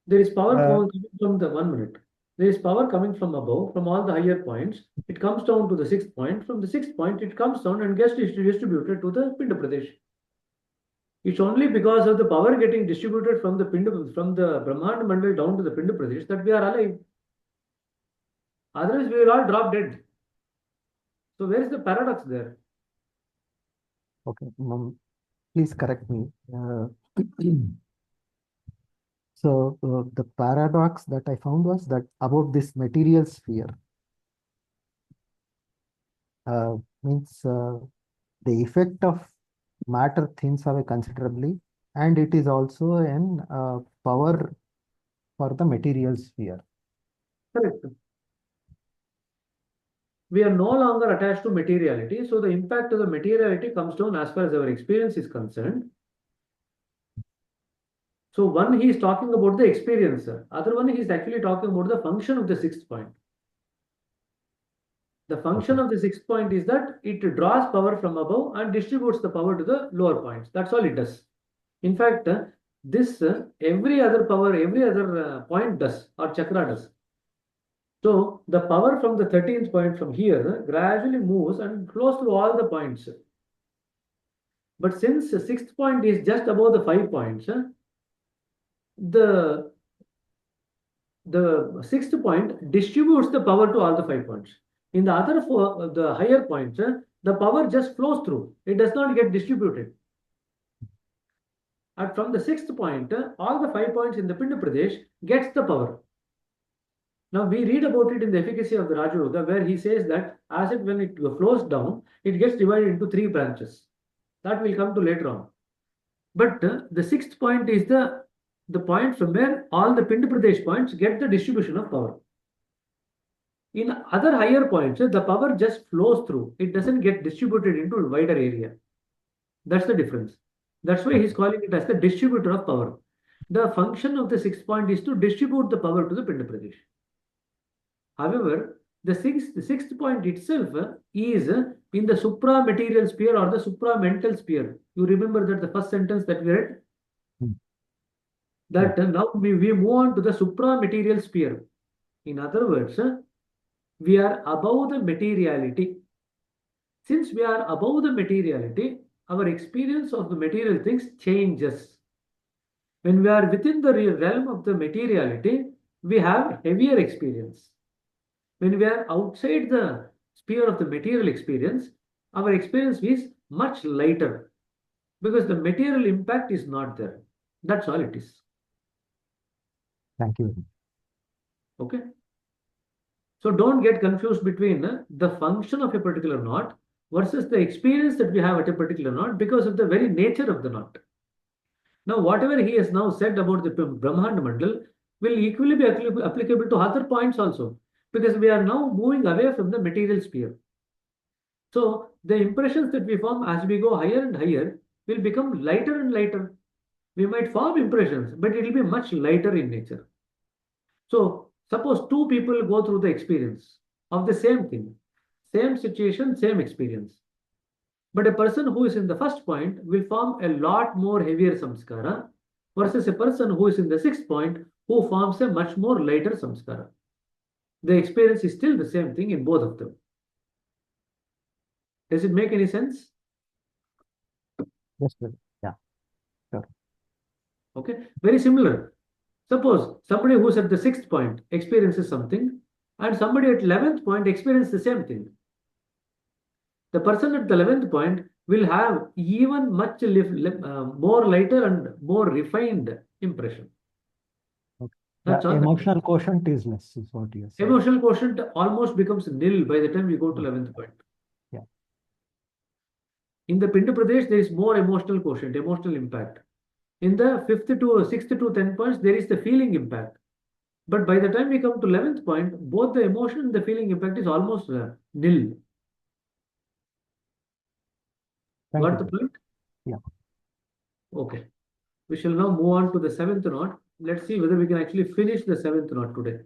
There is power coming from the 1 minute. There is power coming from above, from all the higher points. It comes down to the sixth point. From the sixth point, it comes down and gets distributed to the Pinda Pradesh. It's only because of the power getting distributed from the Brahmanda Mandal down to the Pinda Pradesh that we are alive. Otherwise, we will all drop dead. So where is the paradox there? Okay, please correct me. So the paradox that I found was that about this material sphere means the effect of matter thins away considerably, and it is also an power for the material sphere. Correct. We are no longer attached to materiality, so the impact of the materiality comes down as far as our experience is concerned. So one, he is talking about the experience. Other one, he is actually talking about the function of the sixth point. The function of the sixth point is that it draws power from above and distributes the power to the lower points. That's all it does. In fact, this every other power, every other point does, or chakra does. So the power from the 13th point from here gradually moves and flows through all the points. But since the sixth point is just above the 5 points, the sixth point distributes the power to all the 5 points. In the other four, the higher points, the power just flows through. It does not get distributed. And from the sixth point, all the 5 points in the Pinda Pradesh gets the power. Now we read about it in the efficacy of the Raja Yoga, where he says that as it when it flows down, it gets divided into 3 branches. That will come to later on. But the sixth point is the point from where all the Pinda Pradesh points get the distribution of power. In other higher points, the power just flows through. It doesn't get distributed into a wider area. That's the difference. That's why he's calling it as the distributor of power. The function of the sixth point is to distribute the power to the Pinda Pradesh. However, the sixth point itself is in the supra-material sphere or the supra-mental sphere. You remember that the first sentence that we read? That now we move on to the supra-material sphere. In other words, we are above the materiality. Since we are above the materiality, our experience of the material things changes. When we are within the realm of the materiality, we have heavier experience. When we are outside the sphere of the material experience, our experience is much lighter because the material impact is not there. That's all it is. Thank you. Okay. So don't get confused between the function of a particular knot versus the experience that we have at a particular knot because of the very nature of the knot. Now, whatever he has now said about the Brahmand Mandal will equally be applicable to other points also, because we are now moving away from the material sphere. So the impressions that we form as we go higher and higher will become lighter and lighter. We might form impressions, but it will be much lighter in nature. So suppose 2 people go through the experience of the same thing, same situation, same experience. But a person who is in the first point will form a lot more heavier samskara versus a person who is in the sixth point who forms a much more lighter samskara. The experience is still the same thing in both of them. Does it make any sense? Yes, sir. Yeah. Sure. Okay, very similar. Suppose somebody who's at the sixth point experiences something and somebody at 11th point experiences the same thing. The person at the 11th point will have even much more lighter and more refined impression. Okay. That's The all. emotional quotient is less, is what you're saying. Emotional quotient almost becomes nil by the time we go to 11th point. Yeah. In the Pinda Pradesh, there is more emotional quotient, emotional impact. In the 5th to 6th to 10th points, there is the feeling impact. But by the time we come to 11th point, both the emotion and the feeling impact is almost nil. Thank Got you. the point? Yeah. Okay. We shall now move on to the 7th knot. Let's see whether we can actually finish the 7th knot today.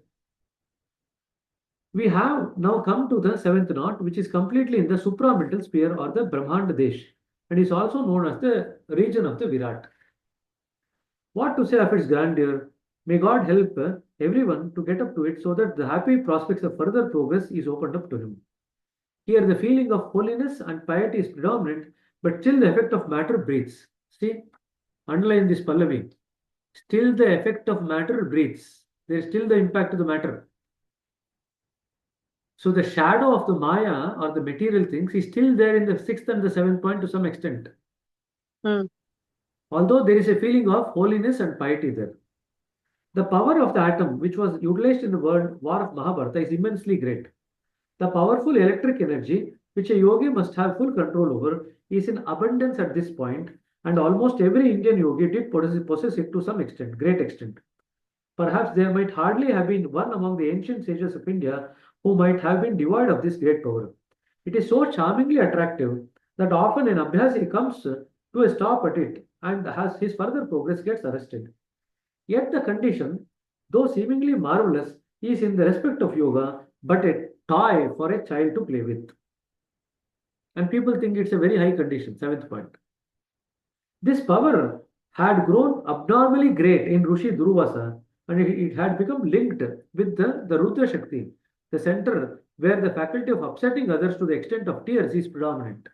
We have now come to the 7th knot, which is completely in the supramental sphere or the Brahmand Desh, and is also known as the region of the Virat. What to say of its grandeur? May God help everyone to get up to it so that the happy prospects of further progress is opened up to him. Here the feeling of holiness and piety is predominant, but still the effect of matter breathes. See, underline this Pallavi. Still the effect of matter breathes. There is still the impact of the matter. So the shadow of the Maya or the material things is still there in the 6th and the 7th point to some extent. Although there is a feeling of holiness and piety there. The power of the atom, which was utilized in the war of Mahabharata, is immensely great. The powerful electric energy which a yogi must have full control over, is in abundance at this point, and almost every Indian yogi did possess it to some extent, great extent. Perhaps there might hardly have been one among the ancient sages of India who might have been devoid of this great power. It is so charmingly attractive that often an Abhyasi comes to a stop at it and has his further progress gets arrested. Yet the condition, though seemingly marvelous, is in the respect of yoga but a toy for a child to play with. And people think it's a very high condition, seventh point. This power had grown abnormally great in Rishi Durvasa and it had become linked with the Rudra Shakti, the center where the faculty of upsetting others to the extent of tears is predominant.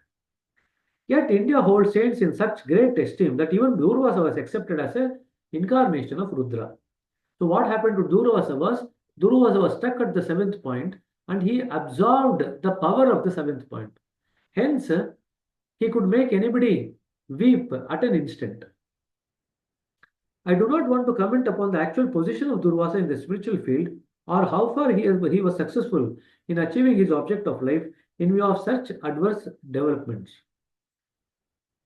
Yet India holds saints in such great esteem that even Durvasa was accepted as an incarnation of Rudra. So what happened to Durvasa was stuck at the seventh point and he absorbed the power of the seventh point. Hence, he could make anybody weep at an instant. I do not want to comment upon the actual position of Durvasa in the spiritual field or how far he was successful in achieving his object of life in view of such adverse developments.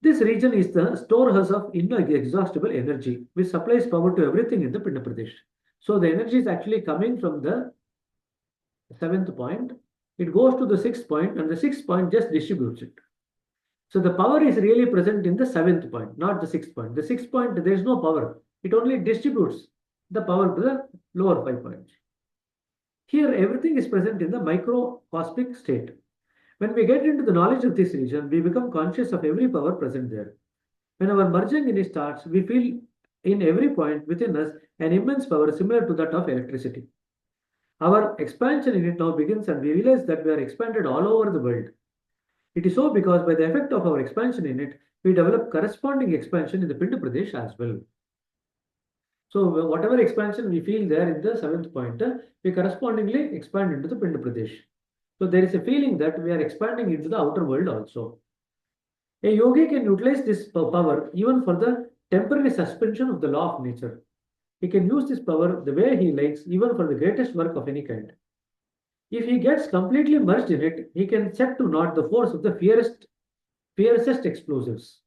This region is the storehouse of inexhaustible energy, which supplies power to everything in the Pinda Pradesh. So the energy is actually coming from the seventh point. It goes to the sixth point, and the sixth point just distributes it. So the power is really present in the seventh point, not the sixth point. The sixth point, there is no power. It only distributes the power to the lower 5 points. Here, everything is present in the microcosmic state. When we get into the knowledge of this region, we become conscious of every power present there. When our merging in it starts, we feel in every point within us an immense power similar to that of electricity. Our expansion in it now begins and we realize that we are expanded all over the world. It is so because by the effect of our expansion in it, we develop corresponding expansion in the Pinda Pradesh as well. So whatever expansion we feel there in the seventh point, we correspondingly expand into the Pinda Pradesh. So there is a feeling that we are expanding into the outer world also. A yogi can utilize this power even for the temporary suspension of the law of nature. He can use this power the way he likes even for the greatest work of any kind. If he gets completely merged in it, he can set to naught the force of the fiercest explosives.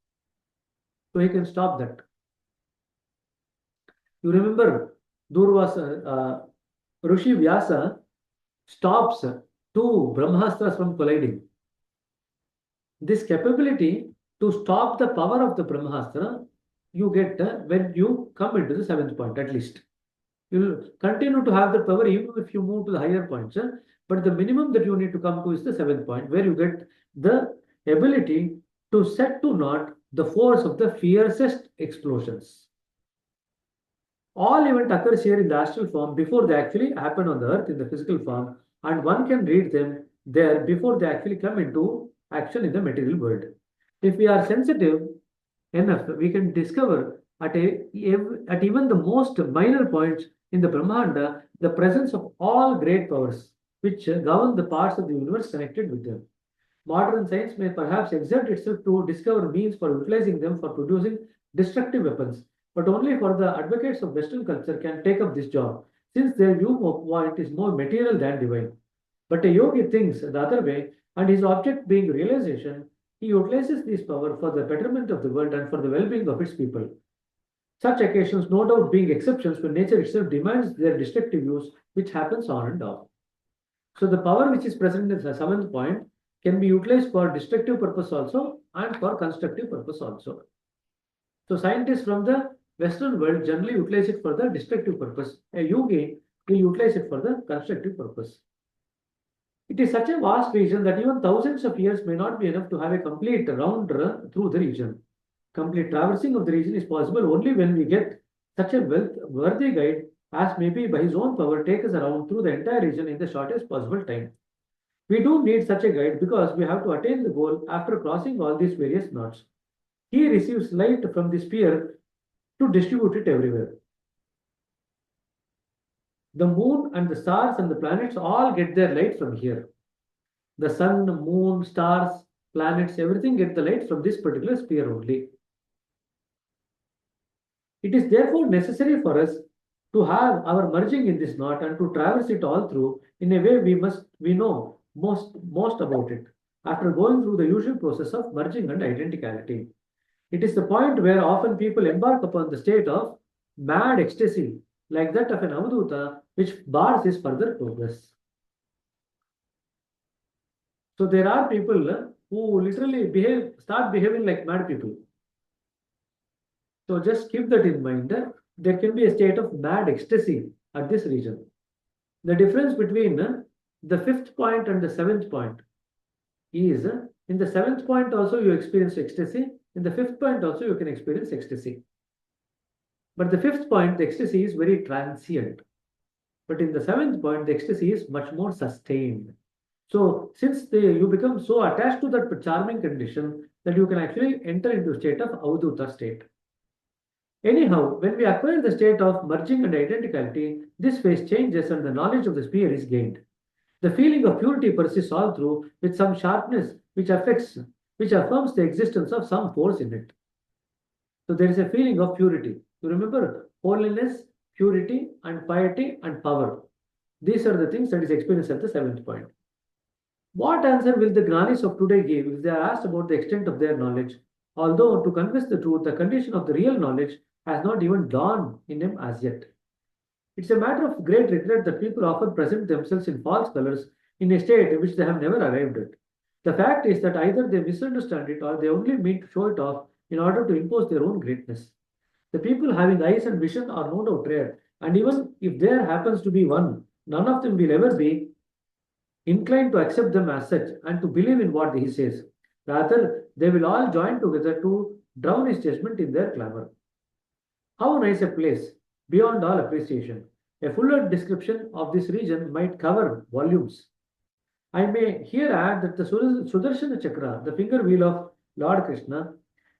So he can stop that. You remember Durvasa, Rishi Vyasa stops two Brahmastras from colliding. This capability to stop the power of the Brahmastra, you get when you come into the seventh point at least. You will continue to have the power even if you move to the higher points. But the minimum that you need to come to is the seventh point where you get the ability to set to naught the force of the fiercest explosions. All event occurs here in the astral form before they actually happen on the earth in the physical form, and one can read them there before they actually come into action in the material world. If we are sensitive enough, we can discover at even the most minor points in the Brahmanda the presence of all great powers which govern the parts of the universe connected with them. Modern science may perhaps exert itself to discover means for utilizing them for producing destructive weapons, but only for the advocates of Western culture can take up this job, since their viewpoint is more material than divine. But a yogi thinks the other way, and his object being realization, he utilizes this power for the betterment of the world and for the well-being of its people. Such occasions, no doubt, being exceptions when nature itself demands their destructive use, which happens on and off. So the power which is present in the seventh point can be utilized for destructive purpose also and for constructive purpose also. So scientists from the Western world generally utilize it for the destructive purpose. A yogi will utilize it for the constructive purpose. It is such a vast region that even thousands of years may not be enough to have a complete round through the region. Complete traversing of the region is possible only when we get such a worthy guide as maybe by his own power take us around through the entire region in the shortest possible time. We do need such a guide because we have to attain the goal after crossing all these various knots. He receives light from the sphere to distribute it everywhere. The moon and the stars and the planets all get their light from here. The sun, moon, stars, planets, everything get the light from this particular sphere only. It is therefore necessary for us to have our merging in this knot and to traverse it all through in a way we know most about it. after going through the usual process of merging and identicality. It is the point where often people embark upon the state of mad ecstasy, like that of an Avaduta, which bars his further progress. So there are people who literally start behaving like mad people. So just keep that in mind. There can be a state of mad ecstasy at this region. The difference between the fifth point and the seventh point is in the seventh point also you experience ecstasy. In the fifth point also you can experience ecstasy. But the fifth point, the ecstasy is very transient. But in the seventh point, the ecstasy is much more sustained. So since you become so attached to that charming condition that you can actually enter into a state of Avadhuta state. Anyhow, when we acquire the state of merging and identicality, this phase changes and the knowledge of the sphere is gained. The feeling of purity persists all through with some sharpness which affirms the existence of some force in it. So there is a feeling of purity. You remember holiness, purity, and piety and power. These are the things that is experienced at the seventh point. What answer will the Gnanis of today give if they are asked about the extent of their knowledge? Although, to confess the truth, the condition of the real knowledge has not even dawned in them as yet. It's a matter of great regret that people often present themselves in false colors in a state in which they have never arrived at. The fact is that either they misunderstand it or they only mean to show it off in order to impose their own greatness. The people having eyes and vision are no doubt rare, and even if there happens to be one, none of them will ever be inclined to accept them as such and to believe in what he says. Rather, they will all join together to drown his judgment in their clamor. How nice a place, beyond all appreciation. A fuller description of this region might cover volumes. I may here add that the Sudarshana Chakra, the finger wheel of Lord Krishna,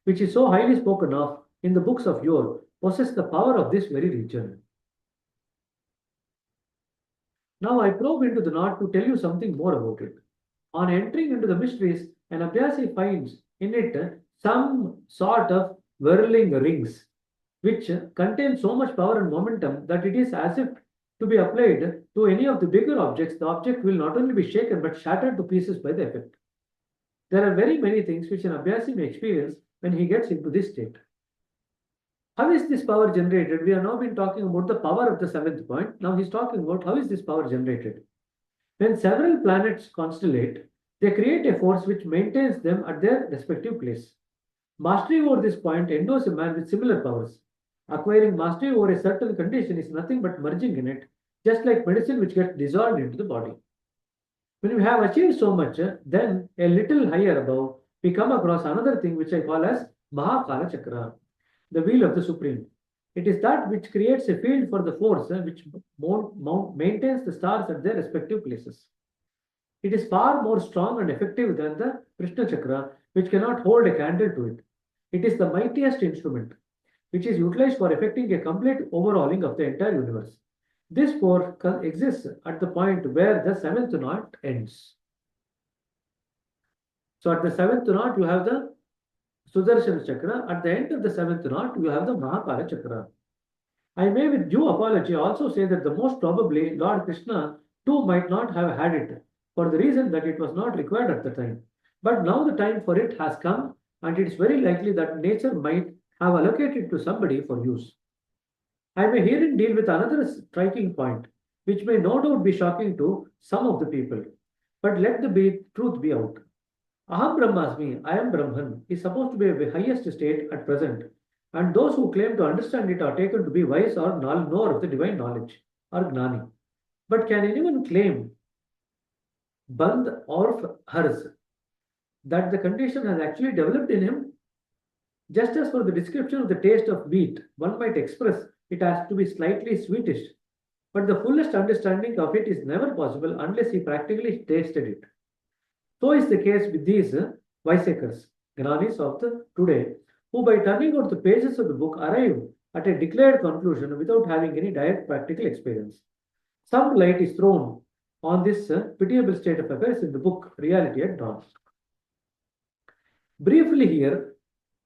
which is so highly spoken of in the books of yore, possess the power of this very region. Now I probe into the knot to tell you something more about it. On entering into the mysteries, an Abhyasi finds in it some sort of whirling rings, which contain so much power and momentum that it is as if to be applied to any of the bigger objects, the object will not only be shaken but shattered to pieces by the effect. There are very many things which an Abhyasi may experience when he gets into this state. How is this power generated? We have now been talking about the power of the seventh point. Now he's talking about how is this power generated. When several planets constellate, they create a force which maintains them at their respective place. Mastery over this point endows a man with similar powers. Acquiring mastery over a certain condition is nothing but merging in it, just like medicine which gets dissolved into the body. When we have achieved so much, then a little higher above, we come across another thing which I call as Mahakala Chakra, the wheel of the Supreme. It is that which creates a field for the force which maintains the stars at their respective places. It is far more strong and effective than the Krishna Chakra, which cannot hold a candle to it. It is the mightiest instrument, which is utilized for effecting a complete overhauling of the entire universe. This force exists at the point where the seventh knot ends. So at the seventh knot, you have the Sudarshana Chakra. At the end of the seventh knot, you have the Mahakala Chakra. I may, with due apology, also say that the most probably Lord Krishna too might not have had it, for the reason that it was not required at the time. But now the time for it has come, and it is very likely that nature might have allocated to somebody for use. I may herein deal with another striking point, which may no doubt be shocking to some of the people. But let the truth be out. Aham Brahmasmi, I am Brahman, is supposed to be the highest state at present, and those who claim to understand it are taken to be wise or know of the divine knowledge, or Gnani. But can anyone claim, Bandh or hers, that the condition has actually developed in him? Just as for the description of the taste of wheat, one might express it has to be slightly sweetish, but the fullest understanding of it is never possible unless he practically tasted it. So is the case with these Vaisekars, Gnanis of the today, who by turning out the pages of the book arrive at a declared conclusion without having any direct practical experience. Some light is thrown on this pitiable state of affairs in the book Reality at Dawn. Briefly here,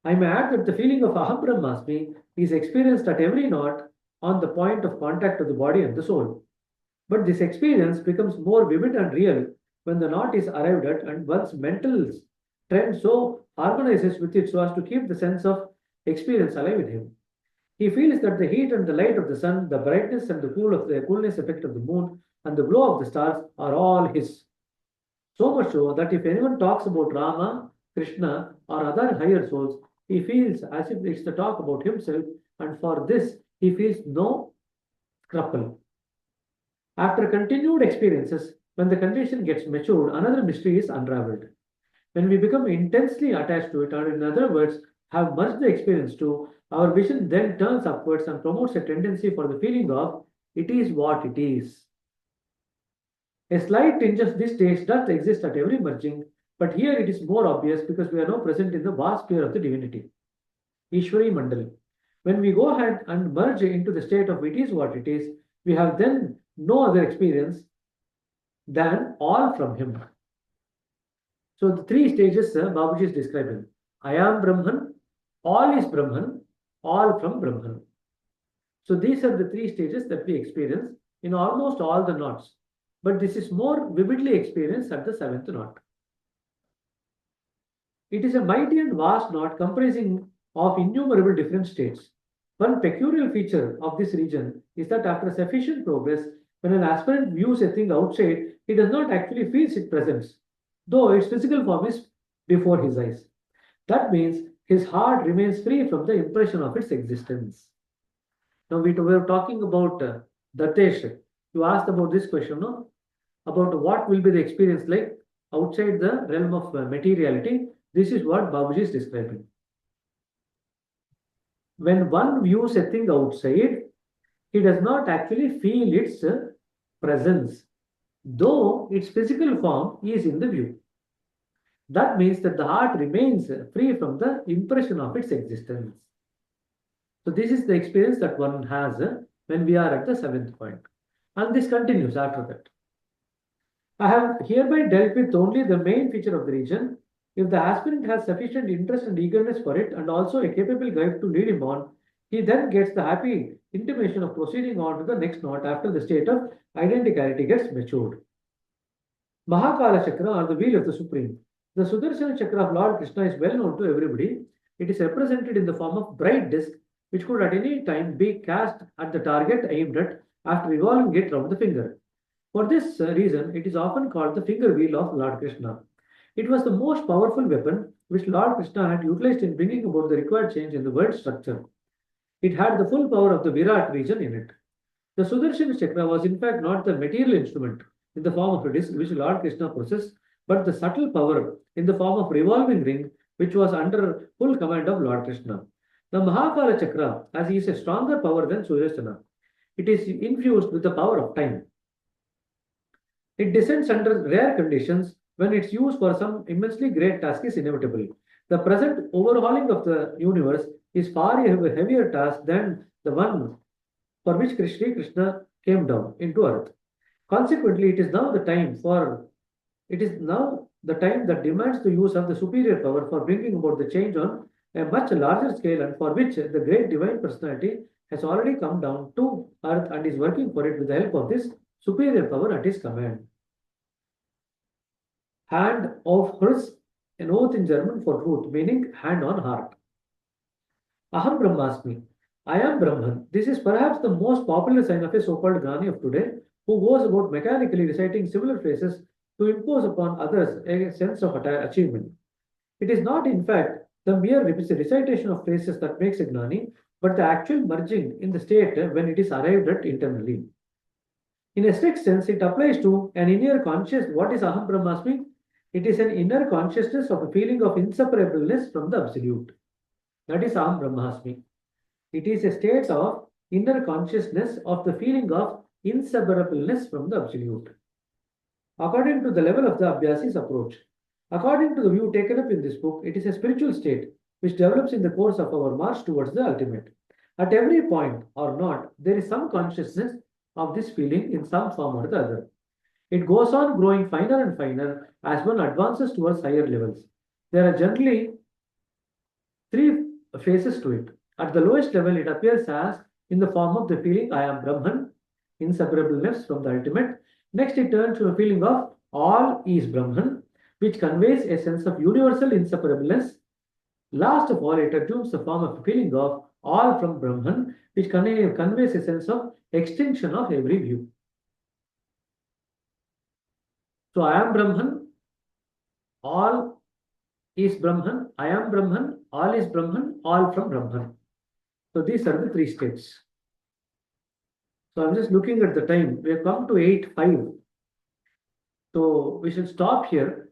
I may add that the feeling of Aham Brahmasmi is experienced at every knot on the point of contact of the body and the soul. But this experience becomes more vivid and real when the knot is arrived at and one's mental trend so harmonizes with it so as to keep the sense of experience alive in him. He feels that the heat and the light of the sun, the brightness and the coolness effect of the moon, and the glow of the stars are all his. So much so that if anyone talks about Rama, Krishna, or other higher souls, he feels as if it's the talk about himself, and for this he feels no scruple. After continued experiences, when the condition gets matured, another mystery is unraveled. When we become intensely attached to it, or in other words, have merged the experience to, our vision then turns upwards and promotes a tendency for the feeling of it is what it is. A slight tinge of this taste does exist at every merging, but here it is more obvious because we are now present in the vast sphere of the divinity, Ishwari Mandal. When we go ahead and merge into the state of it is what it is, we have then no other experience than all from him. So the three stages Babuji is describing. I am Brahman, all is Brahman, all from Brahman. So these are the three stages that we experience in almost all the knots. But this is more vividly experienced at the seventh knot. It is a mighty and vast knot comprising of innumerable different states. One peculiar feature of this region is that after sufficient progress, when an aspirant views a thing outside, he does not actually feel its presence, though its physical form is before his eyes. That means his heart remains free from the impression of its existence. Now we were talking about Datesh. You asked about this question, no? About what will be the experience like outside the realm of materiality. This is what Babuji is describing. When one views a thing outside, he does not actually feel its presence, though its physical form is in the view. That means that the heart remains free from the impression of its existence. So this is the experience that one has when we are at the seventh point. And this continues after that. I have hereby dealt with only the main feature of the region. If the aspirant has sufficient interest and eagerness for it and also a capable guide to lead him on, he then gets the happy intimation of proceeding on to the next knot after the state of identicality gets matured. Mahakala Chakra, or the wheel of the Supreme. The Sudarshana Chakra of Lord Krishna is well known to everybody. It is represented in the form of bright disk which could at any time be cast at the target aimed at after revolving it round the finger. For this reason, it is often called the finger wheel of Lord Krishna. It was the most powerful weapon which Lord Krishna had utilized in bringing about the required change in the world structure. It had the full power of the Virat region in it. The Sudarshana Chakra was in fact not the material instrument in the form of a disc which Lord Krishna possessed, but the subtle power in the form of revolving ring which was under full command of Lord Krishna. The Mahakala Chakra, as he is a stronger power than Sudarshana, it is infused with the power of time. It descends under rare conditions when its use for some immensely great task is inevitable. The present overhauling of the universe is far a heavier task than the one for which Sri Krishna came down into earth. Consequently, it is now the time that demands the use of the superior power for bringing about the change on a much larger scale and for which the great divine personality has already come down to earth and is working for it with the help of this superior power at his command. Hand of Hers, an oath in German for truth, meaning hand on heart. Aham Brahmasmi. I am Brahman. This is perhaps the most popular sign of a so-called Gnani of today, who goes about mechanically reciting similar phrases to impose upon others a sense of achievement. It is not, in fact, the mere recitation of phrases that makes a Gnani, but the actual merging in the state when it is arrived at internally. In a strict sense, it applies to an inner conscious. What is Aham Brahmasmi? It is an inner consciousness of a feeling of inseparableness from the Absolute. That is Aham Brahmasmi. It is a state of inner consciousness of the feeling of inseparableness from the Absolute. According to the level of the Abhyasi's approach, according to the view taken up in this book, it is a spiritual state which develops in the course of our march towards the ultimate. At every point or not, there is some consciousness of this feeling in some form or the other. It goes on growing finer and finer as one advances towards higher levels. There are generally three phases to it. At the lowest level, it appears as in the form of the feeling I am Brahman, inseparableness from the ultimate. Next, it turns to a feeling of all is Brahman, which conveys a sense of universal inseparableness. Last of all, it assumes the form of a feeling of all from Brahman, which conveys a sense of extinction of every view. So I am Brahman, all is Brahman, I am Brahman, all is Brahman, all from Brahman. So these are the 3 states. So I'm just looking at the time. We have come to 8:05. So we should stop here.